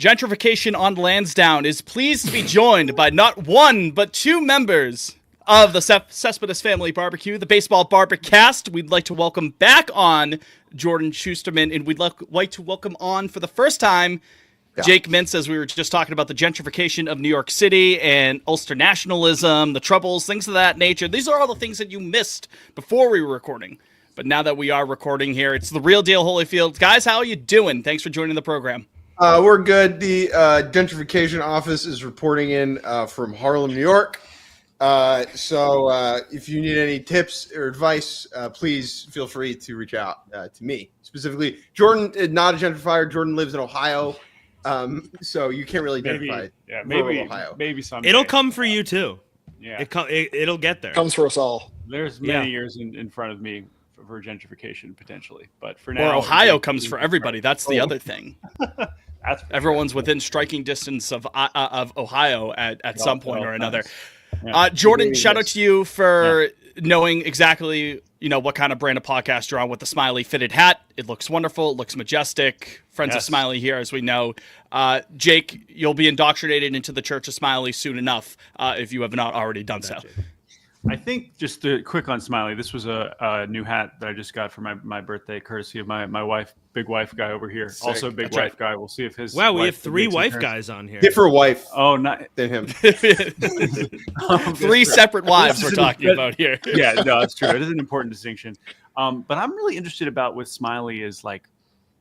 Gentrification on Lansdowne is pleased to be joined by not one, but two members of the Cespedes Family Barbecue, the Baseball Barbecast. We'd like to welcome back on Jordan Shusterman, and we'd like to welcome on for the first time Jake Mintz, as we were just talking about the gentrification of New York City and Ulster nationalism, the Troubles, things of that nature. These are all the things that you missed before we were recording. But now that we are recording here, it's the real deal, Holyfield. Guys, how are you doing? Thanks for joining the program. We're good. The gentrification office is reporting in from Harlem, New York. So if you need any tips or advice, please feel free to reach out to me. Specifically, Jordan is not a gentrifier. Jordan lives in Ohio. So you can't really gentrify Ohio. Maybe someday. It'll come for you too. Yeah, it'll get there. Comes for us all. There's many years in front of me for gentrification potentially, but for now, or Ohio comes for everybody. That's the other thing. Everyone's within striking distance of Ohio at some point or another. Yeah. Jordan, shout out to you for knowing exactly what kind of brand of podcast you're on with the Smiley fitted hat. It looks wonderful. It looks majestic. Friends of Smiley here, as we know. Jake, you'll be indoctrinated into the Church of Smiley soon enough if you have not already done so. I think just quick on Smiley. This was a new hat that I just got for my birthday, courtesy of my wife, big wife guy over here. Sick. Also, big wife guy. We'll see if his. Wow, we have three wife guys on here. Different wife. Oh, not than him. Three separate wives we're talking about here. Yeah, no, that's true. It is an important distinction. But I'm really interested about with Smiley is like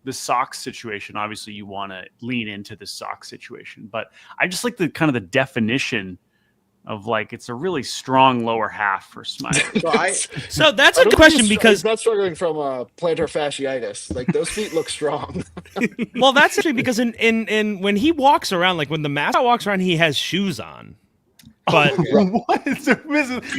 the socks situation. Obviously, you want to lean into the socks situation, but I just like the kind of the definition of like it's a really strong lower half for Smiley. So that's a question because he's not struggling from plantar fasciitis. Like those feet look strong. Well, that's actually because in when he walks around, like when the mascot walks around, he has shoes on. But what is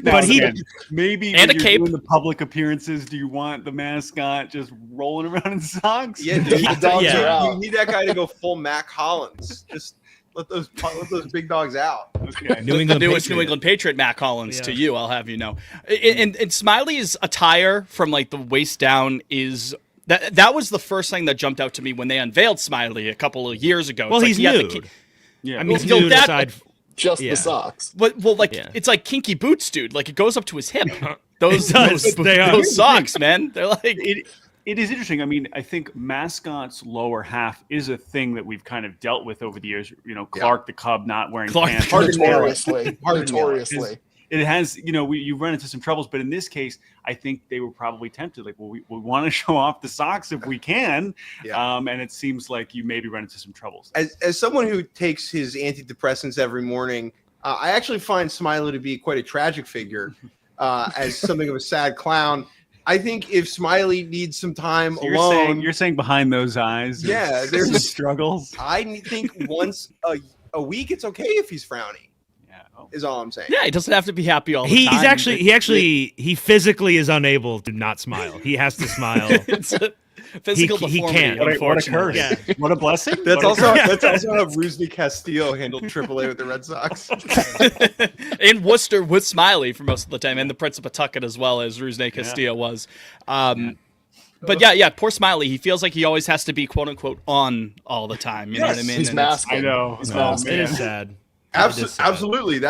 but he maybe and a cape. Doing the public appearances, do you want the mascot just rolling around in socks? Yeah, dude. You need that guy to go full Mac Hollins. Just let those big dogs out. Okay. The newest New England Patriot, Mac Hollins, to you, I'll have you know. And Smiley's attire from like the waist down is that was the first thing that jumped out to me when they unveiled Smiley a couple of years ago. Well, he's nude. Yeah, I mean, he's nude aside. Just the socks. It's like kinky boots, dude. Like it goes up to his hip. Those socks, man. They're like It is interesting. I mean, I think mascot's lower half is a thing that we've kind of dealt with over the years. Clark the Cub not wearing pants. Notoriously. It has, you run into some troubles, but in this case, I think they were probably tempted. Like, well, we want to show off the socks if we can. And it seems like you maybe run into some troubles. As someone who takes his antidepressants every morning, I actually find Smiley to be quite a tragic figure as something of a sad clown. I think if Smiley needs some time alone, you're saying behind those eyes, there's some struggles. I think once a week, it's okay if he's frowny. Is all I'm saying. Yeah, he doesn't have to be happy all the time. He physically is unable to not smile. He has to smile. It's a physical deformity. He can't. Unfortunately, what a curse! What a blessing. That's also how Rusney Castillo handled AAA with the Red Sox. In Worcester with Smiley for most of the time, and the Prince of Pawtucket as well as Rusney Castillo was. But poor Smiley. He feels like he always has to be quote unquote on all the time. You know what I mean? He's masking. I know. It is sad. Absolutely.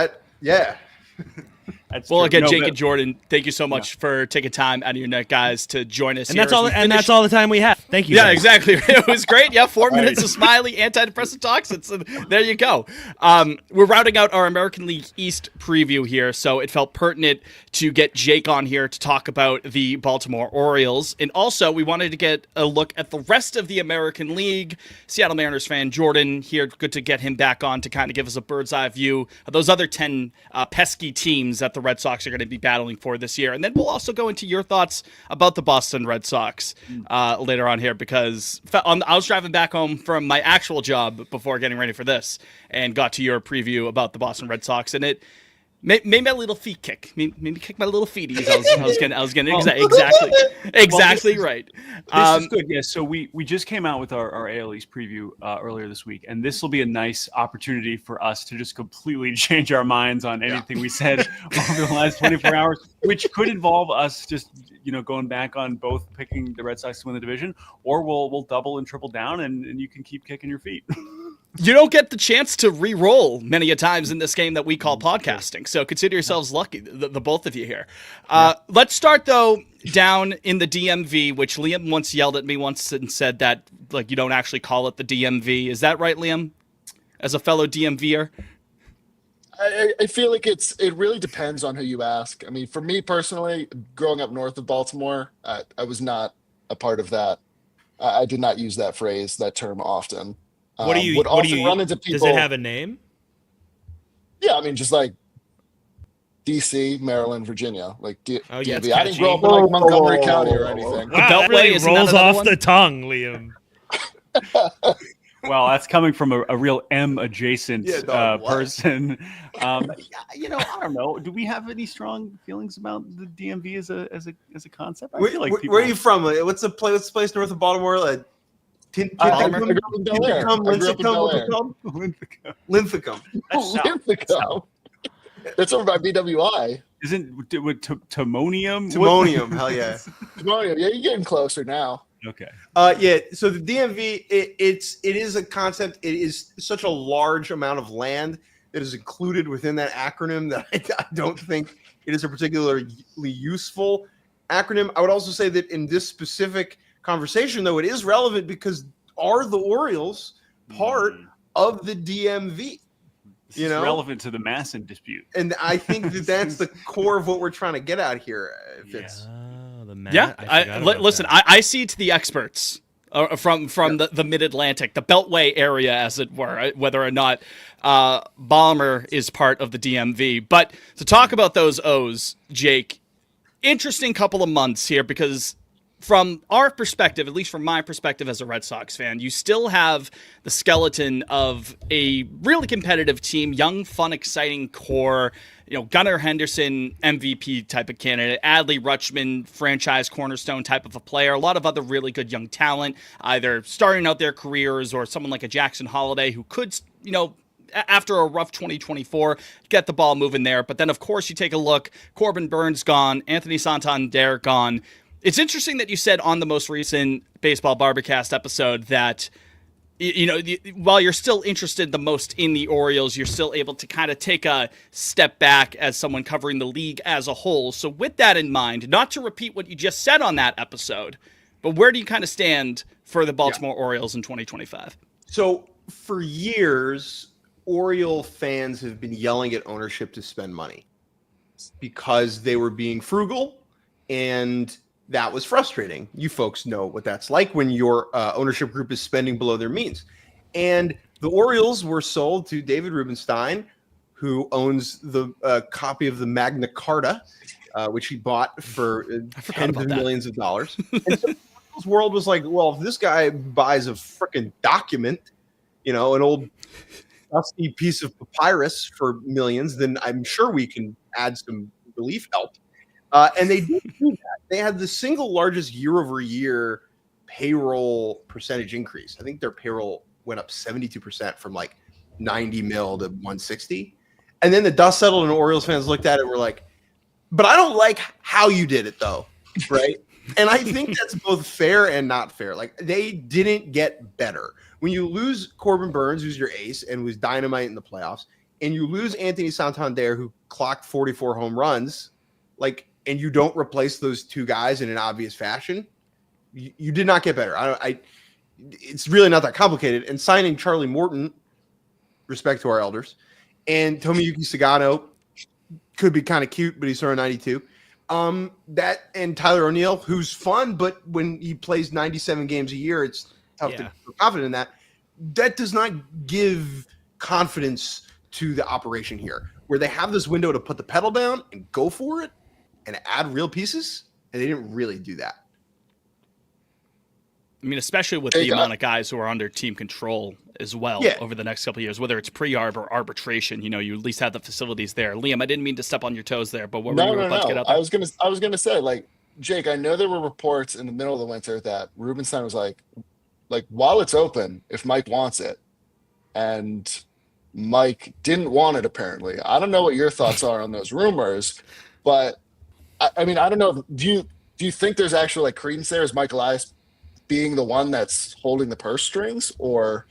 Well, again, Jake and Jordan, thank you so much for taking time out of your night, guys, to join us. And that's all. And that's all the time we have. Thank you. Yeah, guys. exactly. It was great. Yeah, 4 minutes of Smiley antidepressant talks. There you go. We're rounding out our American League East preview here, so it felt pertinent to get Jake on here to talk about the Baltimore Orioles, and also we wanted to get a look at the rest of the American League. Seattle Mariners fan Jordan here, good to get him back on to kind of give us a bird's eye view of those other 10 pesky teams that the Red Sox are going to be battling for this year. And then we'll also go into your thoughts about the Boston Red Sox later on here, because I was driving back home from my actual job before getting ready for this and got to your preview about the Boston Red Sox, and it made my little feet kick. Maybe kick my little feeties. I was getting exactly right. This is good. Yeah. So we just came out with our AL East preview earlier this week, and this will be a nice opportunity for us to just completely change our minds on anything we said over the last 24 hours, which could involve us just going back on both picking the Red Sox to win the division, or we'll double and triple down, and you can keep kicking your feet. You don't get the chance to re-roll many a times in this game that we call podcasting. So consider yourselves lucky, the both of you here. Let's start, though, down in the DMV, which Liam once yelled at me once and said that like you don't actually call it the DMV. Is that right, Liam? As a fellow DMVer? I feel like it really depends on who you ask. I mean, for me personally, growing up north of Baltimore, I was not a part of that. I did not use that phrase, that term often. What do you? Would What do often you? run into people, Does it have a name? Yeah, I mean, just like DC, Maryland, Virginia, like Oh, yeah, it's DMV. I didn't catchy. grow up in like Montgomery County or anything. Wow, that Beltway, really isn't that rolls another off one? the tongue, Liam. Well, that's coming from a real M adjacent Yeah, dog, what? person. I don't know. Do we have any strong feelings about the DMV as a concept? I feel like people. Where are you from? What's the place north of Baltimore? Like, I grew up in Bel Air. Linthicum. Linthicum. That's over by BWI. Isn't it with Timonium? Timonium, hell yeah. Yeah, you're getting closer now. Okay. Yeah. So the DMV, it is a concept. It is such a large amount of land that is included within that acronym that I don't think it is a particularly useful acronym. I would also say that in this specific conversation, though, it is relevant because are the Orioles part of the DMV? This is relevant to the Masson dispute. And I think that's the core of what we're trying to get at here. Listen, I see to the experts from the Mid-Atlantic, the Beltway area, as it were, whether or not Baltimore is part of the DMV. But to talk about those O's, Jake, interesting couple of months here because from our perspective, at least from my perspective as a Red Sox fan, you still have the skeleton of a really competitive team, young, fun, exciting core. You know, Gunnar Henderson, MVP type of candidate, Adley Rutschman, franchise cornerstone type of a player, a lot of other really good young talent, either starting out their careers or someone like a Jackson Holiday who could, you know, after a rough 2024, get the ball moving there. But then, of course, you take a look, Corbin Burns gone, Anthony Santander gone. It's interesting that you said on the most recent Baseball Barbercast episode that, you know, while you're still interested the most in the Orioles, you're still able to kind of take a step back as someone covering the league as a whole. So with that in mind, not to repeat what you just said on that episode, but where do you kind of stand for the Baltimore Orioles in 2025? So for years, Oriole fans have been yelling at ownership to spend money because they were being frugal, and that was frustrating. You folks know what that's like when your ownership group is spending below their means. And the Orioles were sold to David Rubenstein, who owns the copy of the Magna Carta, which he bought for tens of millions of dollars. And so the Orioles world was like, well, if this guy buys a freaking document, you know, an old dusty piece of papyrus for millions, then I'm sure we can add some relief help. And they did do that. They had the single largest year-over-year payroll percentage increase. I think their payroll went up 72% from like 90 mil to 160. And then the dust settled and Orioles fans looked at it and were like, but I don't like how you did it though, right? And I think that's both fair and not fair. Like, they didn't get better. When you lose Corbin Burns, who's your ace and was dynamite in the playoffs, and you lose Anthony Santander, who clocked 44 home runs, like, and you don't replace those two guys in an obvious fashion, you did not get better. It's really not that complicated. And signing Charlie Morton, respect to our elders, and Tomoyuki Sagano could be kind of cute, but he's throwing 92. That and Tyler O'Neill, who's fun, but when he plays 97 games a year, it's tough to feel confident in that. That does not give confidence to the operation here, where they have this window to put the pedal down and go for it and add real pieces, and they didn't really do that. I mean, especially with the amount of guys who are under team control as well over the next couple of years, whether it's pre-arb or arbitration, you know, you at least have the facilities there. Liam, I didn't mean to step on your toes there, but what were you about to get out there? I was gonna say, like, Jake, I know there were reports in the middle of the winter that Rubenstein was like while it's open, if Mike wants it, and Mike didn't want it apparently. I don't know what your thoughts are on those rumors, but I mean, I don't know. Do you think there's actually like credence there? Is Mike Elias being the one that's holding the purse strings, or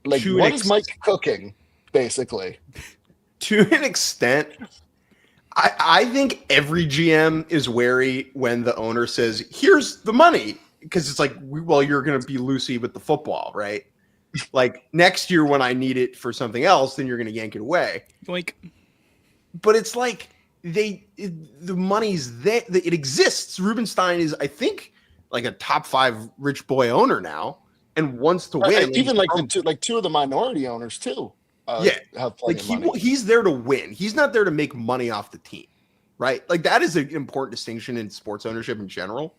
Like, To what an is Mike cooking, basically? To an extent, I think every GM is wary when the owner says, "Here's the money," because it's like, well, you're going to be loosey with the football, right? Like next year when I need it for something else, then you're going to yank it away. Yoink. But it's like the money's there. It exists. Rubenstein is, I think, like a top 5 rich boy owner now, and wants to win. Even like two of the minority owners too. Have plenty of money. He's there to win. He's not there to make money off the team, right? Like that is an important distinction in sports ownership in general.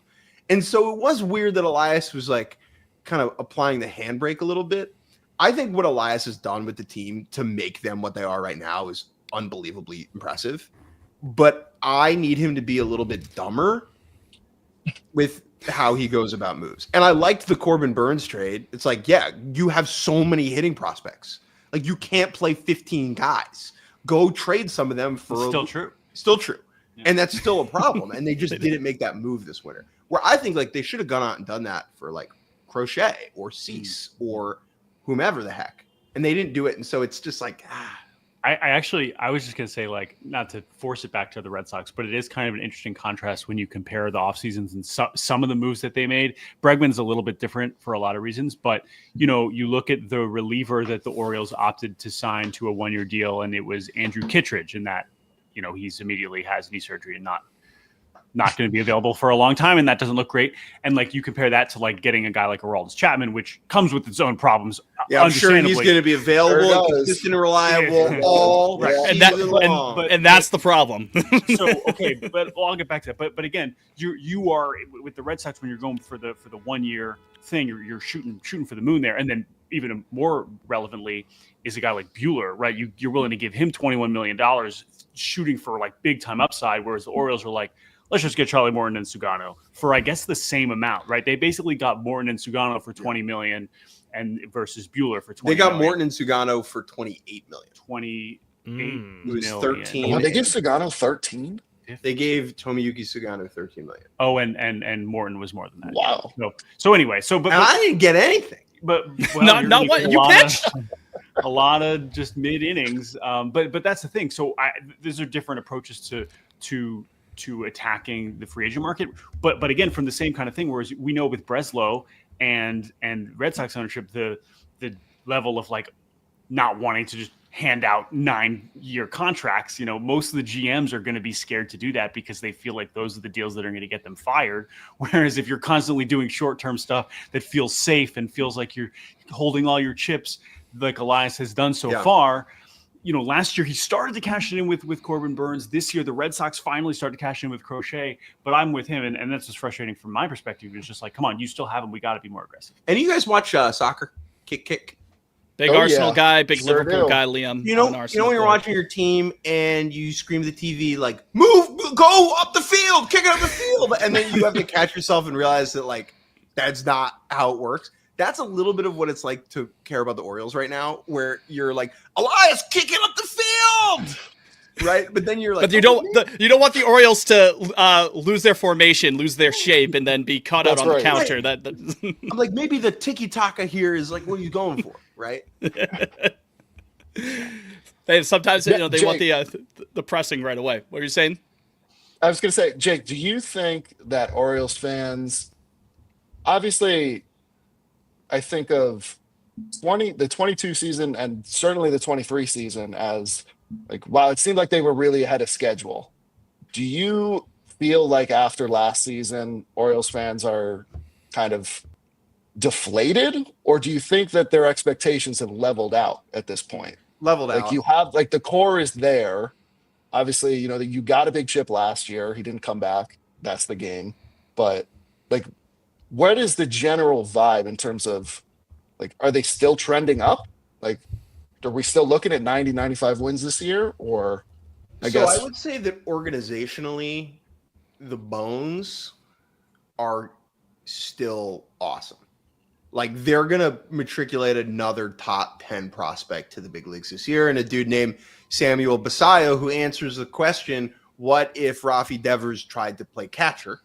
And so it was weird that Elias was like kind of applying the handbrake a little bit. I think what Elias has done with the team to make them what they are right now is unbelievably impressive. But I need him to be a little bit dumber with how he goes about moves. And I liked the Corbin Burns trade. It's like, yeah, you have so many hitting prospects. Like you can't play 15 guys. Go trade some of them for Still true. Yeah. And that's still a problem. And they just didn't make that move this winter. Where I think like they should have gone out and done that for like Crochet or Cease or whomever the heck. And they didn't do it. And so it's just like, I was just going to say, like, not to force it back to the Red Sox, but it is kind of an interesting contrast when you compare the off seasons and some of the moves that they made. Bregman's a little bit different for a lot of reasons, but, you know, you look at the reliever that the Orioles opted to sign to a 1-year deal, and it was Andrew Kittredge, and that, you know, he's immediately has knee surgery and not going to be available for a long time, and that doesn't look great. And like you compare that to like getting a guy like Aroldis-Chapman, which comes with its own problems. Yeah, I'm sure he's going to be available, consistent, and reliable all right. season and that's the problem. So okay, but I'll get back to that. But again, you are with the Red Sox when you're going for the 1-year thing, you're shooting for the moon there, and then even more relevantly is a guy like Buehler, right? You're willing to give him $21 million, shooting for like big time upside, whereas the Orioles are like, let's just get Charlie Morton and Sugano for, I guess, the same amount, right? They basically got Morton and Sugano for $20 million, and versus Buehler for $20 million. They got million. Morton and Sugano for $28 million. 28 It was 13. Oh, they gave Sugano 13? They gave Tomiyuki Sugano $13 million. Oh, and Morton was more than that. Wow. So anyway, but I didn't get anything. But well, not what you pitched. A lot of just mid innings. But that's the thing. So these are different approaches to attacking the free agent market. But again, from the same kind of thing, whereas we know with Breslow and Red Sox ownership, the level of like not wanting to just hand out 9-year contracts, you know, most of the GMs are going to be scared to do that because they feel like those are the deals that are going to get them fired. Whereas if you're constantly doing short-term stuff that feels safe and feels like you're holding all your chips, like Elias has done so far, you know, last year he started to cash it in with Corbin Burns. This year, the Red Sox finally started to cash in with Crochet, but I'm with him. And that's just frustrating from my perspective. It's just like, come on, you still have him. We got to be more aggressive. And you guys watch soccer? Kick. Big Arsenal guy, big Liverpool guy, Liam. You know when you're watching your team and you scream at the TV like, move, go up the field, kick it up the field. And then you have to catch yourself and realize that like, that's not how it works. That's a little bit of what it's like to care about the Orioles right now, where you're like, Elias, kick it up the field, right? But then you're like, but you don't want the Orioles to lose their formation, lose their shape, and then be caught out on the counter. Right. I'm like, maybe the tiki taka here is like, what are you going for, right? Sometimes they want the pressing right away. What are you saying? I was going to say, Jake, do you think that Orioles fans, obviously, I think of the 22 season and certainly the 23 season as like, wow, it seemed like they were really ahead of schedule. Do you feel like after last season, Orioles fans are kind of deflated, or do you think that their expectations have leveled out at this point? Leveled out. Like you have, like the core is there. Obviously, you know, that you got a big chip last year. He didn't come back. That's the game. But like, what is the general vibe in terms of like, are they still trending up? Like, are we still looking at 90, 95 wins this year? Or I would say that organizationally, the bones are still awesome. Like they're going to matriculate another top 10 prospect to the big leagues this year. And a dude named Samuel Basayo, who answers the question, what if Rafi Devers tried to play catcher?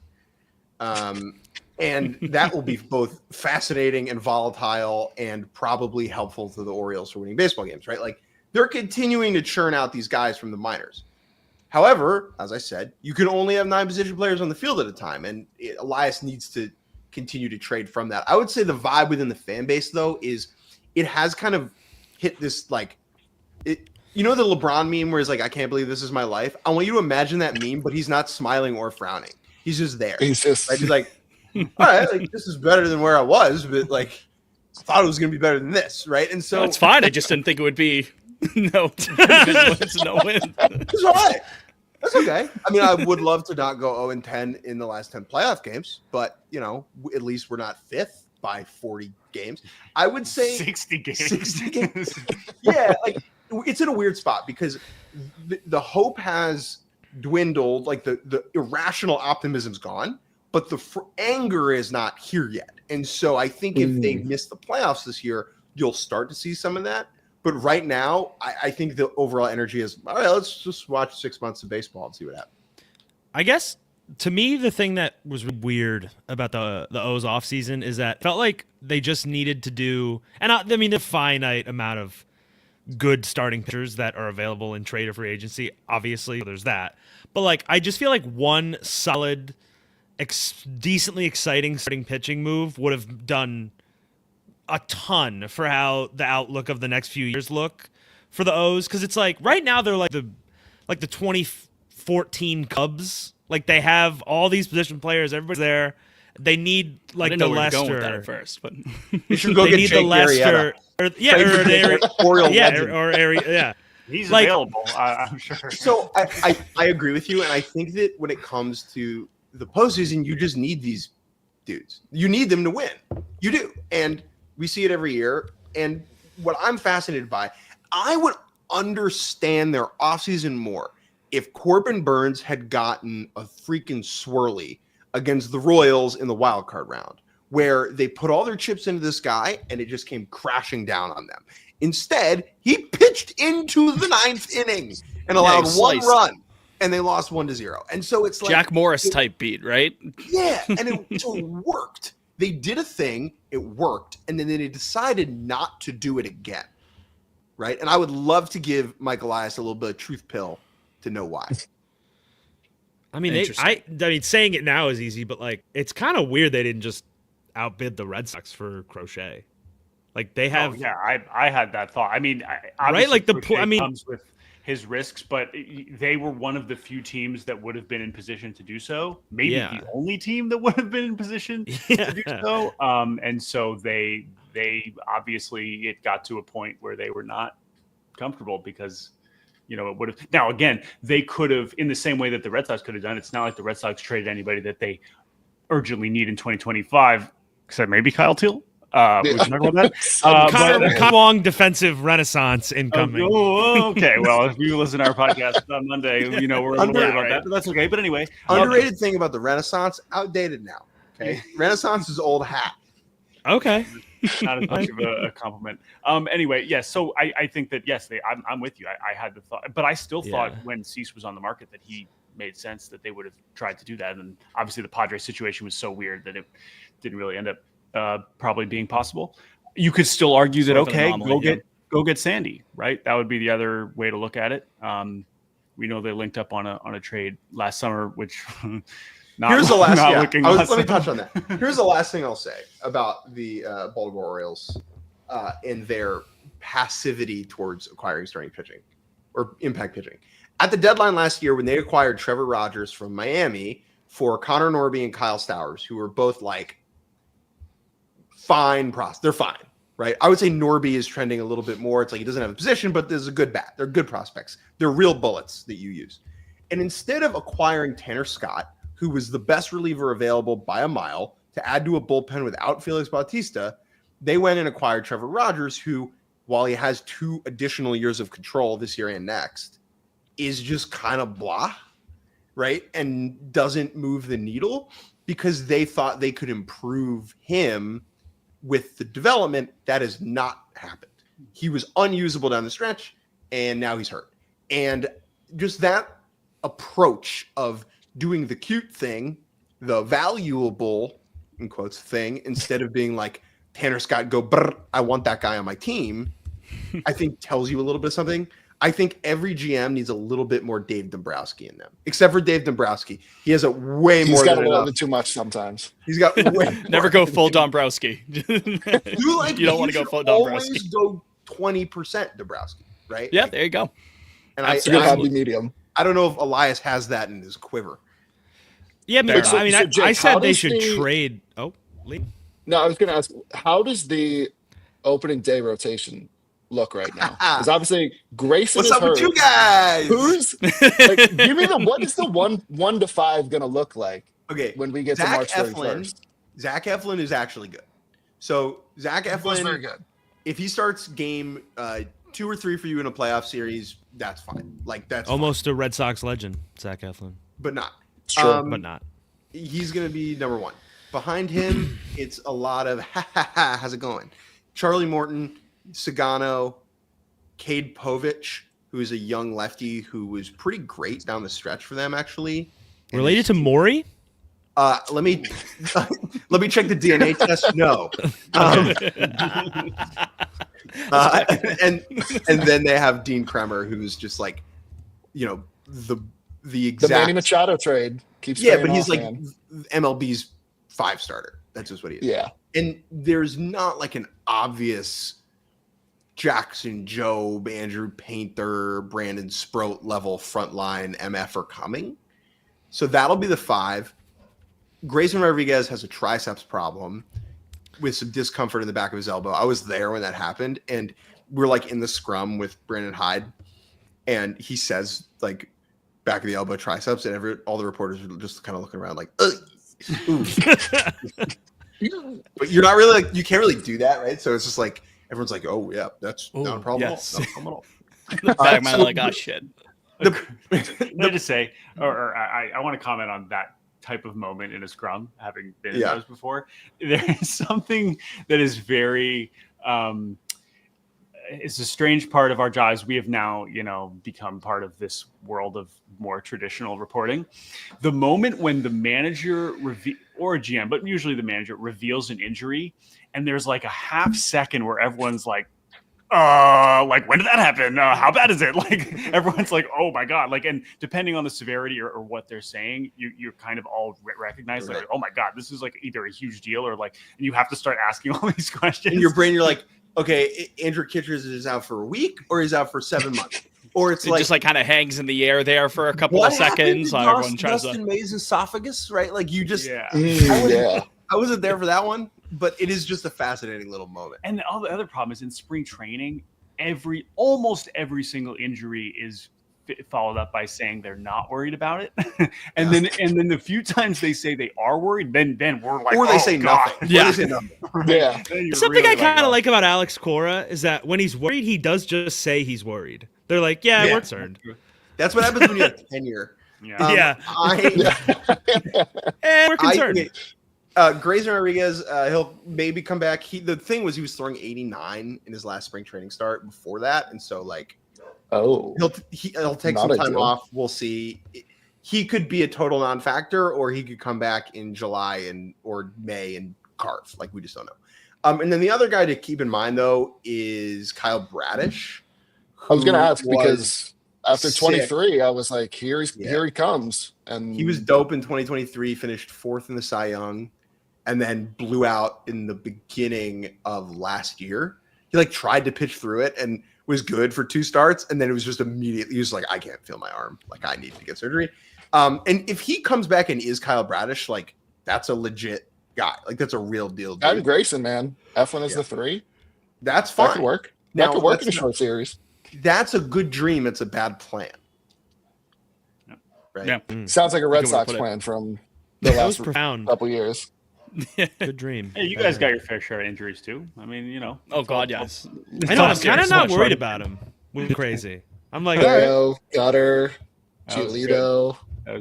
And that will be both fascinating and volatile and probably helpful to the Orioles for winning baseball games, right? Like they're continuing to churn out these guys from the minors. However, as I said, you can only have 9 position players on the field at a time. And Elias needs to continue to trade from that. I would say the vibe within the fan base, though, is it has kind of hit this like it. You know the LeBron meme where he's like, I can't believe this is my life? I want you to imagine that meme, but he's not smiling or frowning. He's just there. He's just right? He's like, all right, like this is better than where I was, but like I thought it was going to be better than this, right? And so it's fine. I just didn't think it would be no win. It's all right. That's okay. I mean, I would love to not go 0-10 in the last 10 playoff games, but you know, at least we're not 5th by 40 games. I would say 60 games. 60 games. Yeah, like it's in a weird spot because the hope has dwindled, like the irrational optimism's gone, but the anger is not here yet. And so I think if they miss the playoffs this year, you'll start to see some of that. But right now, I think the overall energy is, all right, let's just watch 6 months of baseball and see what happens. I guess to me, the thing that was weird about the O's offseason is that it felt like they just needed to do, and I mean, a finite amount of good starting pitchers that are available in trade or free agency. Obviously, there's that. But like, I just feel like one solid, decently exciting starting pitching move would have done a ton for how the outlook of the next few years look for the O's. Because it's like right now they're like the 2014 Cubs. Like they have all these position players, everybody's there. They need like I didn't the know where Lester. we were going with that at first, but You should go They get need Jake the Lester. Yeah. He's Like- available, I'm sure. So I agree with you, and I think that when it comes to the postseason, you just need these dudes. You need them to win. You do, and we see it every year. And what I'm fascinated by, I would understand their offseason more if Corbin Burns had gotten a freaking swirly against the Royals in the wild card round, where they put all their chips into this guy and it just came crashing down on them. Instead, he pitched into the 9th inning and allowed one run, and they lost 1-0. And so it's like Jack Morris type beat, right? Yeah, and it worked. They did a thing, it worked, and then they decided not to do it again, right? And I would love to give Mike Elias a little bit of truth pill to know why. I mean, I mean, saying it now is easy, but like, it's kind of weird they didn't just outbid the Red Sox for Crochet. Like they have, I had that thought. I mean, right? Like Crochet comes with his risks, but they were one of the few teams that would have been in position to do so. Maybe the only team that would have been in position to do so. And so they obviously it got to a point where they were not comfortable because, you know, it would have. Now again, they could have, in the same way that the Red Sox could have done. It's not like the Red Sox traded anybody that they urgently need in 2025, except maybe Kyle Teal. We can talk about that. Connor Wong defensive renaissance incoming. Okay. Well, if you listen to our podcast on Monday, you know we're worried about that, but that's okay. But anyway, underrated thing about the Renaissance, outdated now. Okay, Renaissance is old hat. Okay, not as much of a compliment. Anyway, yes. So I think that yes, I'm with you. I had the thought, but I still thought when Cease was on the market that he made sense that they would have tried to do that. And obviously the Padres situation was so weird that it didn't really end up probably being possible. You could still argue that go get Sandy, right? That would be the other way to look at it. We know they linked up on a trade last summer, which here's the last. Let me touch on that. Here's the last thing I'll say about the Baltimore Orioles and their passivity towards acquiring starting pitching or impact pitching. At the deadline last year, when they acquired Trevor Rogers from Miami for Connor Norby and Kyle Stowers, who were both like fine prospects. They're fine, right? I would say Norby is trending a little bit more. It's like he doesn't have a position, but there's a good bat. They're good prospects. They're real bullets that you use. And instead of acquiring Tanner Scott, who was the best reliever available by a mile, to add to a bullpen without Felix Bautista, they went and acquired Trevor Rogers, who, while he has 2 additional years of control this year and next, is just kind of blah, right? And doesn't move the needle because they thought they could improve him with the development. That has not happened. He was unusable down the stretch, and now he's hurt. And just that approach of doing the cute thing, the valuable in quotes thing instead of being like Tanner Scott go brr, I want that guy on my team, I think tells you a little bit of something. I think every GM needs a little bit more Dave Dombrowski in them, except for Dave Dombrowski. He has a way He's more got than a little enough. bit too much sometimes. He's got way Never more go than full too- Dombrowski. You don't want to go full Always Dombrowski. go 20% Dombrowski, right? Yeah, Like, there you go. and It's a good happy Absolutely. medium. I don't know if Elias has that in his quiver. Yeah, Fair I mean, enough. So, I Jake, how said they does should the- trade. Oh, Lee. No, I was going to ask, how does the opening day rotation look right now? Because obviously Grayson What's is up with hurt. you guys? Who's like? Give me what is the 1 to 5 going to look like Okay, when we get to Zach March 31st? Zach Eflin is actually good. So Zach That was very Eflin, good. if he starts game 2 or 3 for you in a playoff series, that's fine. Like that's fine, Almost a Red Sox legend, Zach Eflin, but not. It's true. but not. He's going to be number 1. Behind him, it's a lot of how's it going? Charlie Morton, Sagano, Cade Povich, who is a young lefty who was pretty great down the stretch for them, actually. And Related to Maury? let me check the DNA test. No. And then they have Dean Kremer, who's just like, the The Manny exact Machado trade keeps yeah, paying but he's off, like man. MLB's 5 starter. That's just what he is. Yeah. And there's not like an obvious Jackson Jobe, Andrew Painter, Brandon Sproat level frontline MF are coming. So that'll be the 5. Grayson Rodriguez has a triceps problem with some discomfort in the back of his elbow. I was there when that happened, and we're like in the scrum with Brandon Hyde, and he says like back of the elbow triceps, and all the reporters are just kind of looking around like, ugh. Ooh. But you're not really like, you can't really do that, right? So it's just like everyone's like, oh yeah, that's not a problem. yes. Not a problem at all. The back of my head, like, oh shit. Let me just say, or I want to comment on that type of moment in a scrum, having been in Yeah. those before. There is something that is very, it's a strange part of our jobs. We have now, become part of this world of more traditional reporting. The moment when the manager or a GM, but usually the manager reveals an injury, and there's like a half second where everyone's like, when did that happen? How bad is it? Like everyone's like, oh my God. Like, and depending on the severity or what they're saying, you're kind of all recognize like, oh my God, this is like either a huge deal or like, and you have to start asking all these questions. In your brain, you're like, okay, Andrew Kittredge is out for a week or he's out for 7 months. Or it's It like, just like kind of hangs in the air there for a couple what of happened seconds. to Everyone tries Dustin to. May's esophagus, right? Like you just, Yeah. Yeah. I wasn't there for that one, but it is just a fascinating little moment. And all the other problem is in spring training, almost every single injury is followed up by saying they're not worried about it. and then the few times they say they are worried, then we're like, Or they oh, say God. nothing. Yeah. Or they say nothing. Yeah. Then you're Something really I kind of oh. like about Alex Cora is that when he's worried, he does just say he's worried. They're like, yeah, Yeah. we're concerned. That's what happens when you have tenure. Yeah. Yeah. We're concerned. Grayson Rodriguez, he'll maybe come back. The thing was he was throwing 89 in his last spring training start before that, and so like Oh. he'll take Not some time ideal. off. We'll see. He could be a total non-factor, or he could come back in July or May and carve. Like we just don't know. And then the other guy to keep in mind though is Kyle Bradish. I was going to who ask because after sick. 23, I was like, here he comes. And He was dope in 2023, finished 4th in the Cy Young, and then blew out in the beginning of last year. He like tried to pitch through it and was good for 2 starts, and then it was just immediately, he was like, I can't feel my arm. Like, I need to get surgery. And if he comes back and is Kyle Bradish, like, that's a legit guy. Like, that's a real deal. I'm Dude. Grayson, man. Eflin is Yeah. the 3. That's That fine. could work. Now, That could work in a let's- short series. That's a good dream. It's a bad plan. Yep. Right? Yeah. Sounds like a Red Good way to Sox put it. plan from the That was last profound. couple years. Good dream. Hey, you guys got your fair share of injuries too. I mean, Oh God, yes. I know. I'm kind of not So much worried fun. about him. We're crazy. I'm like, all right. Mayo, Gutter, That was Giolito. That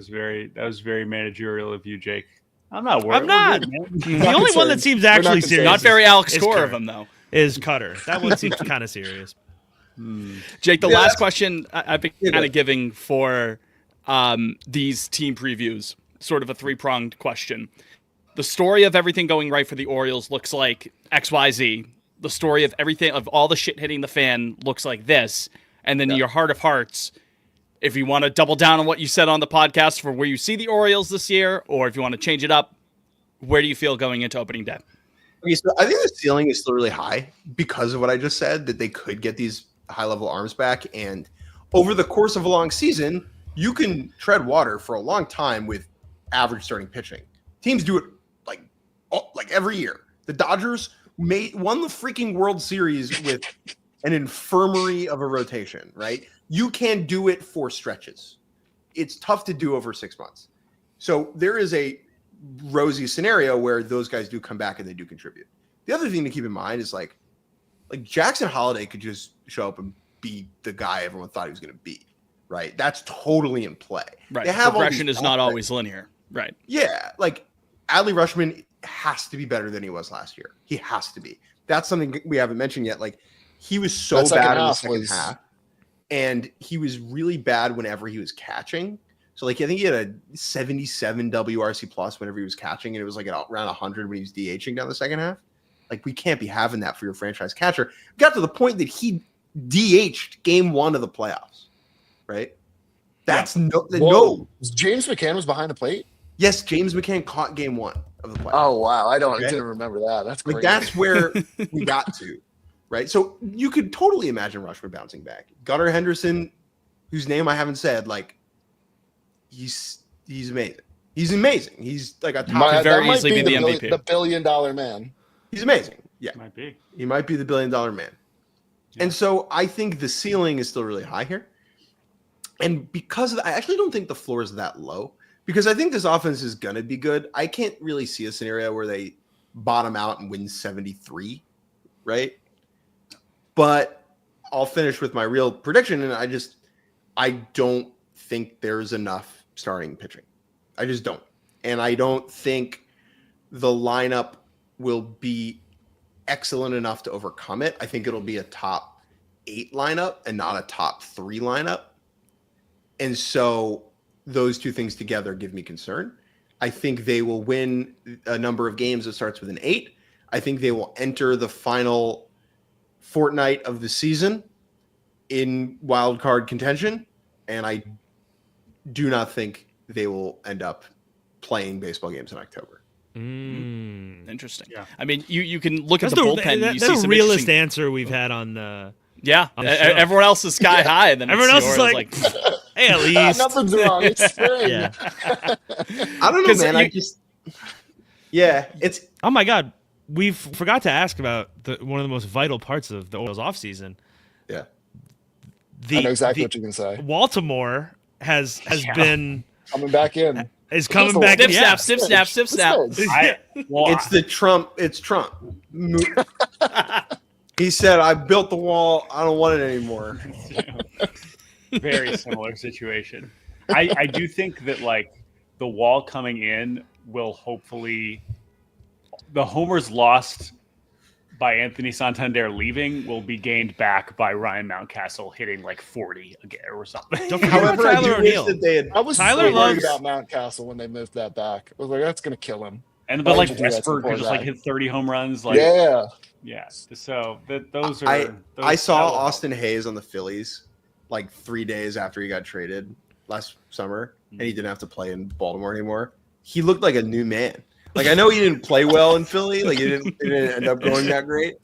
was very managerial of you, Jake. I'm not worried. I'm not. We're good, man. The Not only one that concerned. seems We're not actually concerned. serious Not very Alex is Score Cutter. of him though. is Cutter. That one seems kind of serious. Jake, the Yeah, last that's- question I've been Yeah, kind go. of giving for these team previews, sort of a 3-pronged question. the story of everything going right for the Orioles looks like XYZ. The story of everything, of all the shit hitting the fan, looks like this. And then in your heart of hearts, if you want to double down on what you said on the podcast for where you see the Orioles this year, or if you want to change it up, where do you feel going into opening day? Okay, so I think the ceiling is still really high because of what I just said, that they could get these high-level arms back. And over the course of a long season, you can tread water for a long time with average starting pitching. Teams do it like every year. The Dodgers won the freaking World Series with an infirmary of a rotation, right? You can do it for stretches. It's tough to do over 6 months. So there is a rosy scenario where those guys do come back and they do contribute. The other thing to keep in mind is like Jackson Holiday could just show up and be the guy everyone thought he was going to be, right? That's totally in play. Right. Progression is not always linear. Right. Yeah. Like Adley Rutschman has to be better than he was last year. He has to be. That's something we haven't mentioned yet. Like he was so bad in the second half, and he was really bad whenever he was catching. So like I think he had a 77 WRC plus whenever he was catching, and it was like around 100 when he was DHing down the second half. Like we can't be having that for your franchise catcher. Got to the point that he DH'd game 1 of the playoffs, right? That's no. James McCann was behind the plate. Yes, James McCann caught game 1 of the playoffs. Oh wow, I didn't remember that. That's like crazy. that's where we got to, right? So you could totally imagine Rushford bouncing back. Gunnar Henderson, whose name I haven't said, like he's amazing. He's amazing. He's like a top. Could very easily be the MVP. The $1 billion man. He's amazing. Yeah, Might be. He might be the $1 billion man. Yeah. And so I think the ceiling is still really high here. And because of that, I actually don't think the floor is that low, because I think this offense is going to be good. I can't really see a scenario where they bottom out and win 73, right? But I'll finish with my real prediction, and I don't think there's enough starting pitching. I just don't. And I don't think the lineup will be excellent enough to overcome it. I think it'll be a top 8 lineup and not a top 3 lineup. And so those two things together give me concern. I think they will win a number of games that starts with an 8. I think they will enter the final fortnight of the season in wild card contention. And I do not think they will end up playing baseball games in October. Interesting. Yeah. I mean, you can look That's at the bullpen. That's you see the some realest interesting... answer we've had on the. Yeah, on the show. everyone else is sky high, and then Everyone else is like hey, at least Nothing's wrong. It's spring. yeah. I don't know, man. It's Oh my God, we forgot to ask about one of the most vital parts of the Orioles offseason. yeah. I know exactly what you're gonna say. Baltimore has been Coming back in. is coming back. snip, Yeah. snap. It's Trump. It's Trump. He said, "I built the wall. I don't want it anymore." Very similar situation. I do think that like the wall coming in will hopefully the homers lost by Anthony Santander leaving will be gained back by Ryan Mountcastle hitting like 40 again or something. Don't forget However, I Tyler do wish O'Neill. that they had. I was Tyler so worried loves- about Mountcastle when they moved that back. I was like, that's gonna kill him. And Why but like would you do that to the Westberg poor could just like guy? hit 30 home runs. Like Yeah. So those are. I saw that will help. Austin Hayes on the Phillies like 3 days after he got traded last summer, and he didn't have to play in Baltimore anymore. He looked like a new man. Like I know he didn't play well in Philly, like it didn't end up going that great,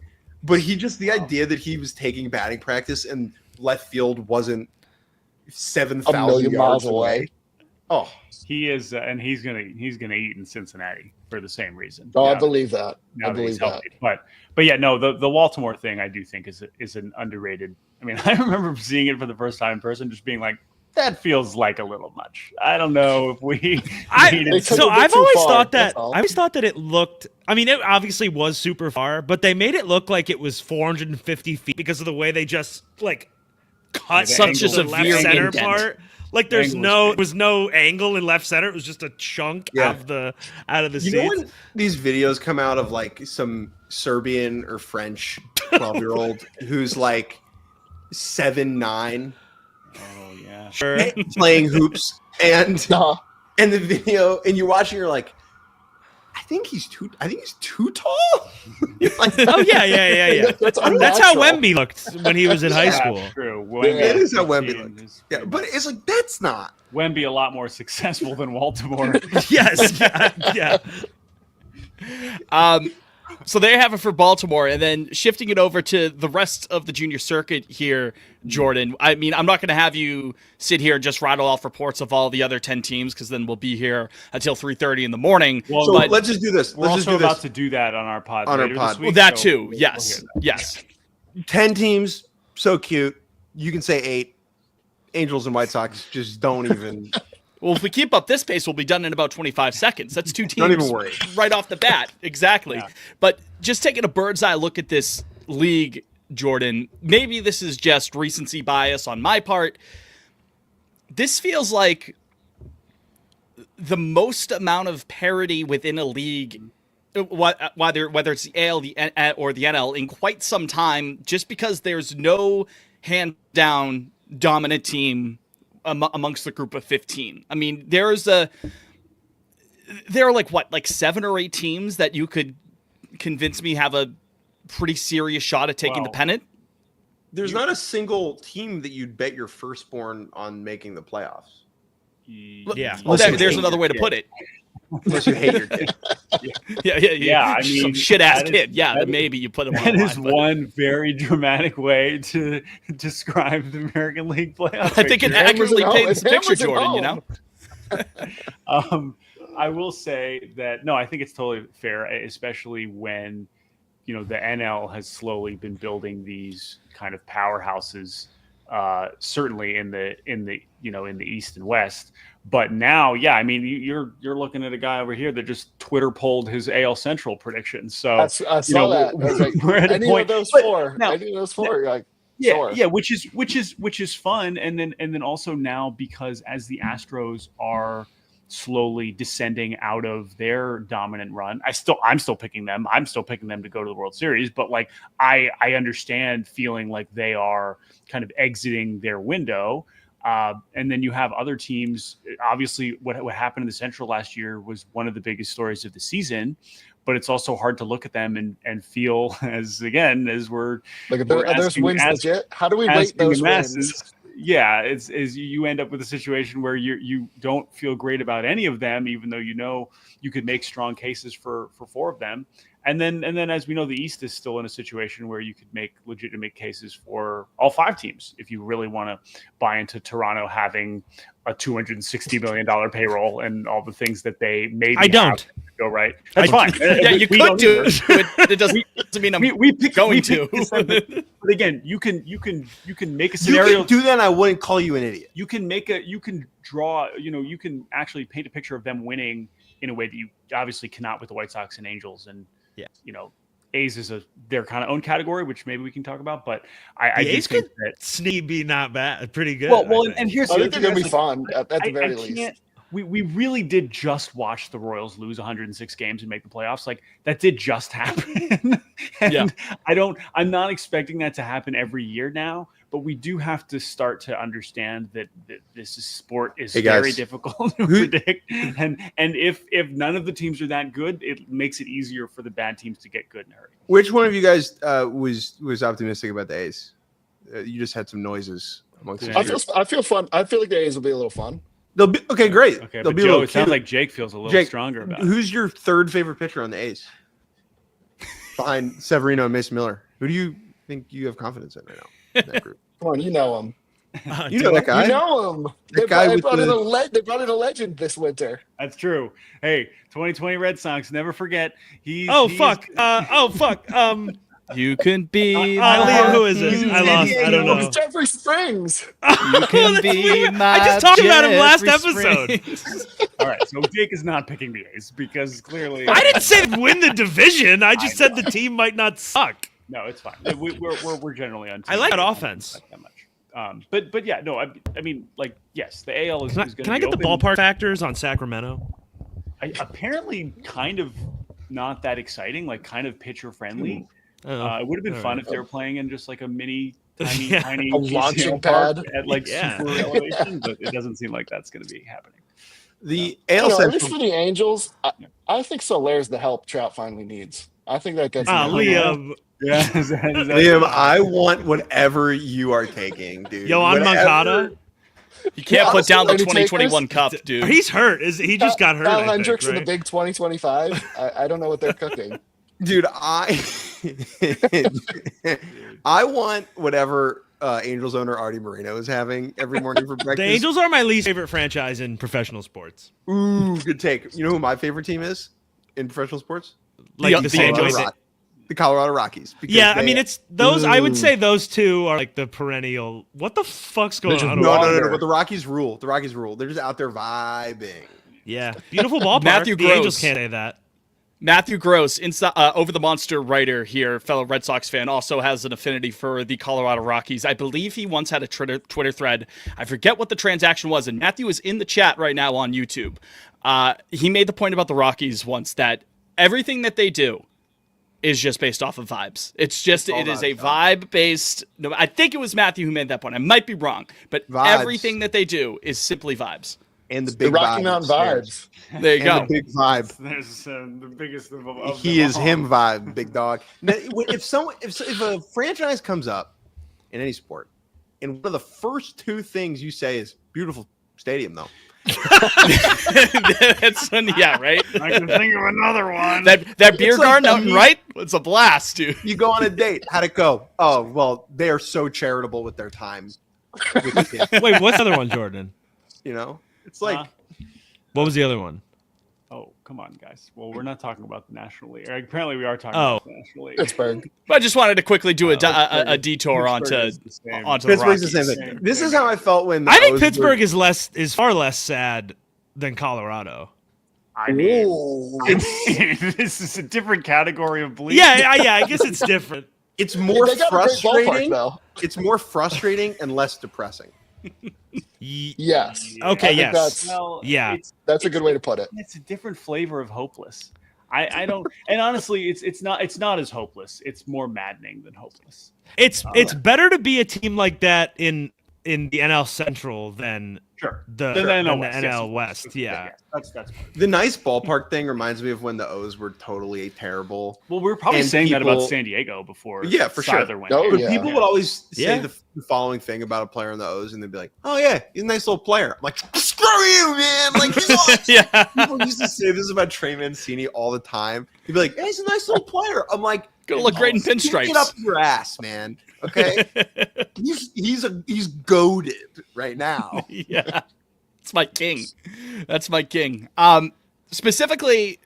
but the idea that he was taking batting practice and left field wasn't 7,000 million yards miles away. Oh, He is, and he's gonna eat in Cincinnati for the same reason. Oh, I Now- believe that. now I that he's believe that. healthy. But yeah, no, the Baltimore thing I do think is an underrated. I mean, I remember seeing it for the first time in person, just being like, that feels like a little much. I don't know if we. needed They took to- it a bit I've too always far, thought that's that all. I always thought that it looked. I mean, it obviously was super far, but they made it look like it was 450 feet because of the way they just like cut the Such a the left severe center indent. part. Like there's Angle was was no angle in left center. It was just a chunk Yeah. out of the you know seats. when these videos come out of like some Serbian or French 12-year-old who's like 7'9" Oh yeah. Sure. playing hoops, and Uh-huh. the video, and you're watching, you're like, I think he's too tall. Like, Oh yeah. That's That's how unnatural. Wemby looked when he was in high Yeah, school. true. It is how Wemby Wemby looks. Yeah, but it's like that's not. Wemby a lot more successful than Baltimore. Yes, yeah. So there you have it for Baltimore, and then shifting it over to the rest of the junior circuit here, Jordan. I mean, I'm not going to have you sit here and just rattle off reports of all the other 10 teams, because then we'll be here until 3:30 in the morning. Well, So but let's just do this. We're Let's just also do about this. to do that on our pod. On our later pod. This week, well, that so too. we'll Yes, hear that. yes. 10 teams, so cute. You can say 8. Angels and White Sox just don't even. Well, if we keep up this pace, we'll be done in about 25 seconds. That's 2 teams Don't even worry. right off the bat. Exactly. Yeah. But just taking a bird's eye look at this league, Jordan, maybe this is just recency bias on my part. This feels like the most amount of parity within a league, whether it's the AL or the NL, in quite some time, just because there's no hand-down dominant team amongst the group of 15. I mean, there are like 7 or 8 teams that you could convince me have a pretty serious shot at taking the Wow. pennant. There's not a single team that you'd bet your firstborn on making the playoffs, Yeah. Well, Unless you there's hate another your way to kid. put it. unless you hate your kid. Yeah. I mean, some shit ass that is- kid. Yeah, that then is- maybe you put him on That the is line, but one very dramatic way to describe the American League playoff. I think it picture. accurately home. paints the Hammers picture, it Jordan. You home. know. I will say that no, I think it's totally fair, especially when the NL has slowly been building these kind of powerhouses, certainly in the East and West. But now, yeah, I mean, you're looking at a guy over here that just Twitter polled his AL Central predictions. So I saw that. I was like, we're at a any point. of those but four. now- Any of those four. You're like, Yeah, sure. yeah, which is fun, and then also now, because as the Astros are slowly descending out of their dominant run, I'm still picking them. I'm still picking them to go to the World Series, but like I understand feeling like they are kind of exiting their window. And then you have other teams. Obviously, what happened in the Central last year was one of the biggest stories of the season. But it's also hard to look at them and feel as we're Like, we're are those asking- wins asking- legit? How do we rate asking the those masses. wins? Yeah, it's you end up with a situation where you don't feel great about any of them, even though you could make strong cases for 4 of them. And then as we know, the East is still in a situation where you could make legitimate cases for all 5 teams if you really want to buy into Toronto having a $260 million payroll and all the things that they maybe I don't. have to go right. That's fine. Yeah, you We could don't do either. it. It doesn't mean I'm We picked going we to. picked December. But again, you can make a You scenario. can do that, and I wouldn't call you an idiot. You can draw, you can actually paint a picture of them winning in a way that you obviously cannot with the White Sox and Angels. And, A's is their kind of own category, which maybe we can talk about. But I The do A's think could that, sneak be not bad, pretty good. well, I think. and here's I the think other they're thing. going to be Like, fun at the I very least. can't. We really did just watch the Royals lose 106 games and make the playoffs. Like, that did just happen. And Yeah. I'm not expecting that to happen every year now, but we do have to start to understand that sport is Hey, guys. very difficult to predict. And if none of the teams are that good, it makes it easier for the bad teams to get good in a hurry. Which one of you guys was optimistic about the A's? You just had some noises amongst Yeah. each other. I feel fun. I feel like the A's will be a little fun. They'll be okay. Great. Okay, They'll but be a Joe, little it sounds cute. like Jake feels a little Jake, stronger about it. Who's your 3rd favorite pitcher on the A's? Behind Severino and Mason Miller. Who do you think you have confidence in right now in that group? Come on, you know him. You know that guy. You know him. That guy They with brought the- they brought in a legend this winter. That's true. Hey, 2020 Red Sox, never forget. fuck. You can be Liam, who is it? I lost. I don't It was know. Jeffrey Springs. You can be my I just talked about him last Jeffrey episode. Springs. All right, so Jake is not picking the A's because clearly I didn't say win the division. I just said the team might not suck. No, it's fine. We're generally on. I like team. that offense. Not that much. But yeah, no. I mean, like, yes, the AL is. Can I, is going can I get the ballpark factors on Sacramento? Apparently, kind of not that exciting. Like, kind of pitcher friendly. Oh, It would have been all fun right. if they were playing in just like a tiny A launching PCL park pad. at like Yeah. super elevation, but it doesn't seem like that's going to be happening. The I AL don't know, at least Central. for the Angels, I think Solaire's the help Trout finally needs. I think that gets him. Liam. Yeah, Liam, I want whatever you are taking, dude. Yohan Moncada. You can't Yeah, put down the any 2021 takers? Cup, dude. He's hurt. He just got hurt? Kyle I think, Hendricks in the right? big 2025. I don't know what they're cooking. Dude, I want whatever Angels owner Artie Moreno is having every morning for breakfast. The Angels are my least favorite franchise in professional sports. Ooh, good take. You know who my favorite team is in professional sports? Like the San Colorado Jose. Rock- the Colorado Rockies. because Yeah, I they- mean it's those. I would Ooh. say those two are like the perennial. What the fuck's going just on? No, over no, no, there? no. But the Rockies rule. The Rockies rule. They're just out there vibing. Yeah, beautiful ballpark. Matthew the Gross. Angels can't say that. Matthew Gross, Over the Monster writer here, fellow Red Sox fan, also has an affinity for the Colorado Rockies. I believe he once had a Twitter thread. I forget what the transaction was, and Matthew is in the chat right now on YouTube. He made the point about the Rockies once that everything that they do is just based off of vibes. It is a vibe-based. No, I think it was Matthew who made that point. I might be wrong, but Vibes. everything that they do is simply vibes. And the The big Rocky vibe Mountain upstairs. vibes. There you And go. the big vibe. There's the biggest of He is him vibe, big dog. Now, if a franchise comes up in any sport, and one of the first two things you say is beautiful stadium, though. Yeah, right. I can think of another one. That beer It's like garden the out in right, it's a blast, dude. You go on a date. How'd it go? Oh, well, they are so charitable with their time. With the kids, Wait, what's the other one, Jordan? you know, it's like What was the other one? Oh, come on, guys. Well, we're not talking about the National League. Apparently, we are talking Oh. about the National League. Pittsburgh. But I just wanted to quickly do a detour onto Pittsburgh is the same. the Pittsburgh's the Rockies. same thing. This is how I felt when the I think O's Pittsburgh were- is far less sad than Colorado. I mean, Ooh. this is a different category of bleak. Yeah, I guess it's different. It's more They got a great ballpark, frustrating. though. It's more frustrating and less depressing. Yes. Okay, I think yes. that's- Well, Yeah. That's a good way to put it. It's a different flavor of hopeless. I don't, and honestly, it's not as hopeless. It's more maddening than hopeless. It's better to be a team like that in the NL Central than Sure. the Than NL West, NL yes. West. Yeah. That's. The nice ballpark thing reminds me of when the O's were totally terrible. Well, we were probably And saying that about people- San Diego before. Yeah, for sure. Seidler went Oh, here. But yeah. people would always say Yeah. the following thing about a player in the O's, and they'd be like, "Oh yeah, he's a nice little player." I'm like, "Screw you, man!" Like he's awesome. Yeah. People used to say this about Trey Mancini all the time. He'd be like, "Hey, he's a nice little player." I'm like, Gonna look great in "Stick pinstripes." it up your ass, man. Okay, he's goaded right now. Yeah. It's my king. That's my king. Specifically,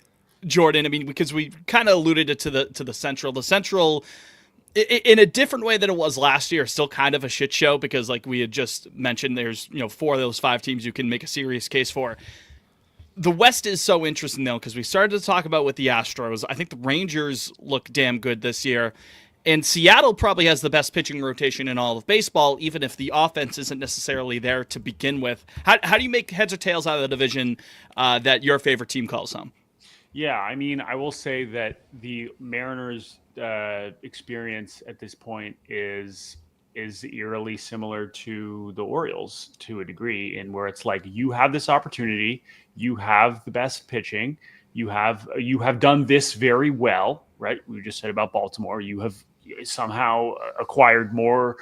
Jordan, I mean, because we kind of alluded it to the Central. The Central, in a different way than it was last year, still kind of a shit show because, like we had just mentioned, there's 4 of those 5 teams you can make a serious case for. The West is so interesting, though, because we started to talk about with the Astros. I think the Rangers look damn good this year. And Seattle probably has the best pitching rotation in all of baseball, even if the offense isn't necessarily there to begin with. How do you make heads or tails out of the division that your favorite team calls home? Yeah, I mean, I will say that the Mariners' experience at this point is eerily similar to the Orioles to a degree, in where it's like you have this opportunity, you have the best pitching, you have done this very well, right? We just said about Baltimore, you have somehow acquired more,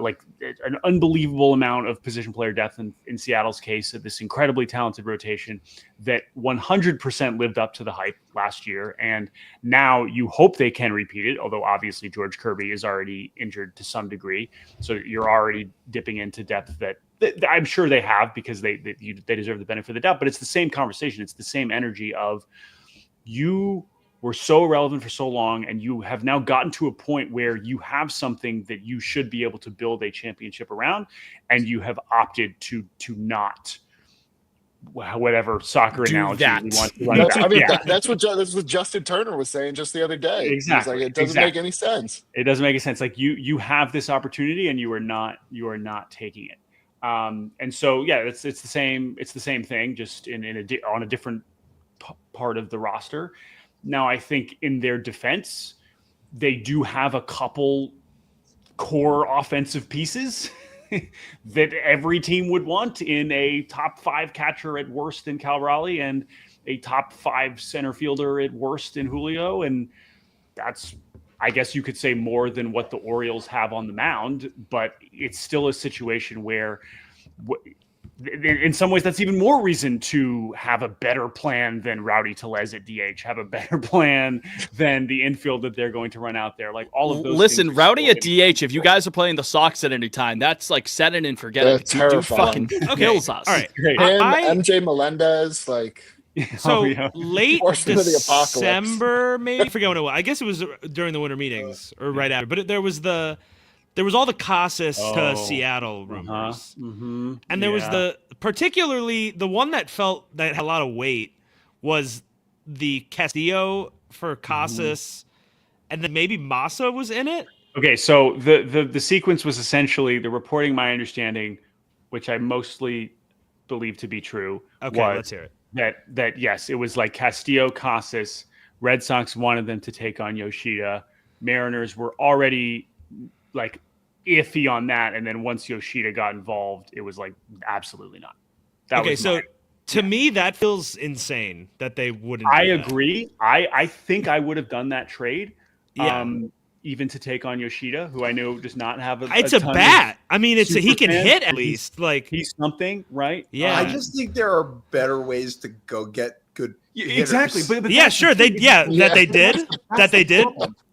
like an unbelievable amount of position player depth in Seattle's case, of this incredibly talented rotation that 100% lived up to the hype last year. And now you hope they can repeat it, although obviously George Kirby is already injured to some degree. So you're already dipping into depth that I'm sure they have, because they deserve the benefit of the doubt. But it's the same conversation. It's the same energy of, you were so relevant for so long, and you have now gotten to a point where you have something that you should be able to build a championship around, and you have opted to not, whatever soccer Do analogy that. we want to run back. That's what Justin Turner was saying just the other day. Exactly, He's like, it doesn't make any sense. It doesn't make any sense. Like you have this opportunity, and you are not taking it. And so yeah, it's the same thing, just on a different part of the roster. Now, I think in their defense, they do have a couple core offensive pieces that every team would want in a top 5 catcher at worst in Cal Raleigh and a top 5 center fielder at worst in Julio. And that's, I guess you could say, more than what the Orioles have on the mound, but it's still a situation where in some ways that's even more reason to have a better plan than Rowdy Tellez at DH, have a better plan than the infield that they're going to run out there. Like all of those. Listen, Rowdy at DH, if you guys are playing the Sox at any time, that's like set it and forget That's it. Dude terrifying. fucking kills us. All right. Great. Him, MJ Melendez, like So yeah. late Forced into the apocalypse. December, maybe. I forget when it was. I guess it was during the winter meetings or right after. But there was all the Casas to Seattle rumors, and there was particularly the one that had a lot of weight was the Castillo for Casas, and then maybe Massa was in it. Okay, so the sequence was essentially the reporting. My understanding, which I mostly believe to be true, Okay, let's hear it. That yes, it was like Castillo, Casas. Red Sox wanted them to take on Yoshida. Mariners were already like iffy on that, and then once Yoshida got involved, it was like absolutely not. To me, that feels insane that they wouldn't. I agree. I think I would have done that trade. Yeah. Even to take on Yoshida, who I know does not have it's a bat. I mean, he can hit at least. Like he's something, right? Yeah. I just think there are better ways to go get good. Exactly. hitters. But yeah, sure. They did.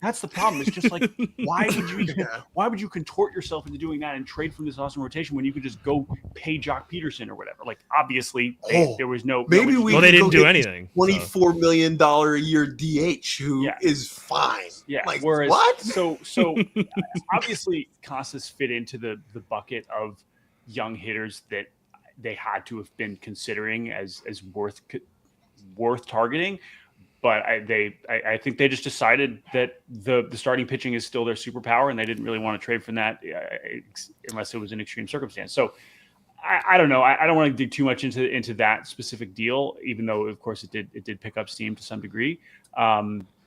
That's the problem. It's just like why would you contort yourself into doing that and trade from this awesome rotation when you could just go pay Jock Peterson or whatever? Like obviously there was no. Maybe they didn't do anything. $24 million a year DH who is fine. Yeah. Like, whereas, what? So obviously Casas fit into the bucket of young hitters that they had to have been considering as worth targeting. But I think they just decided that the starting pitching is still their superpower, and they didn't really want to trade from that unless it was an extreme circumstance. So I don't know. I don't want to dig too much into that specific deal, even though of course it did pick up steam to some degree.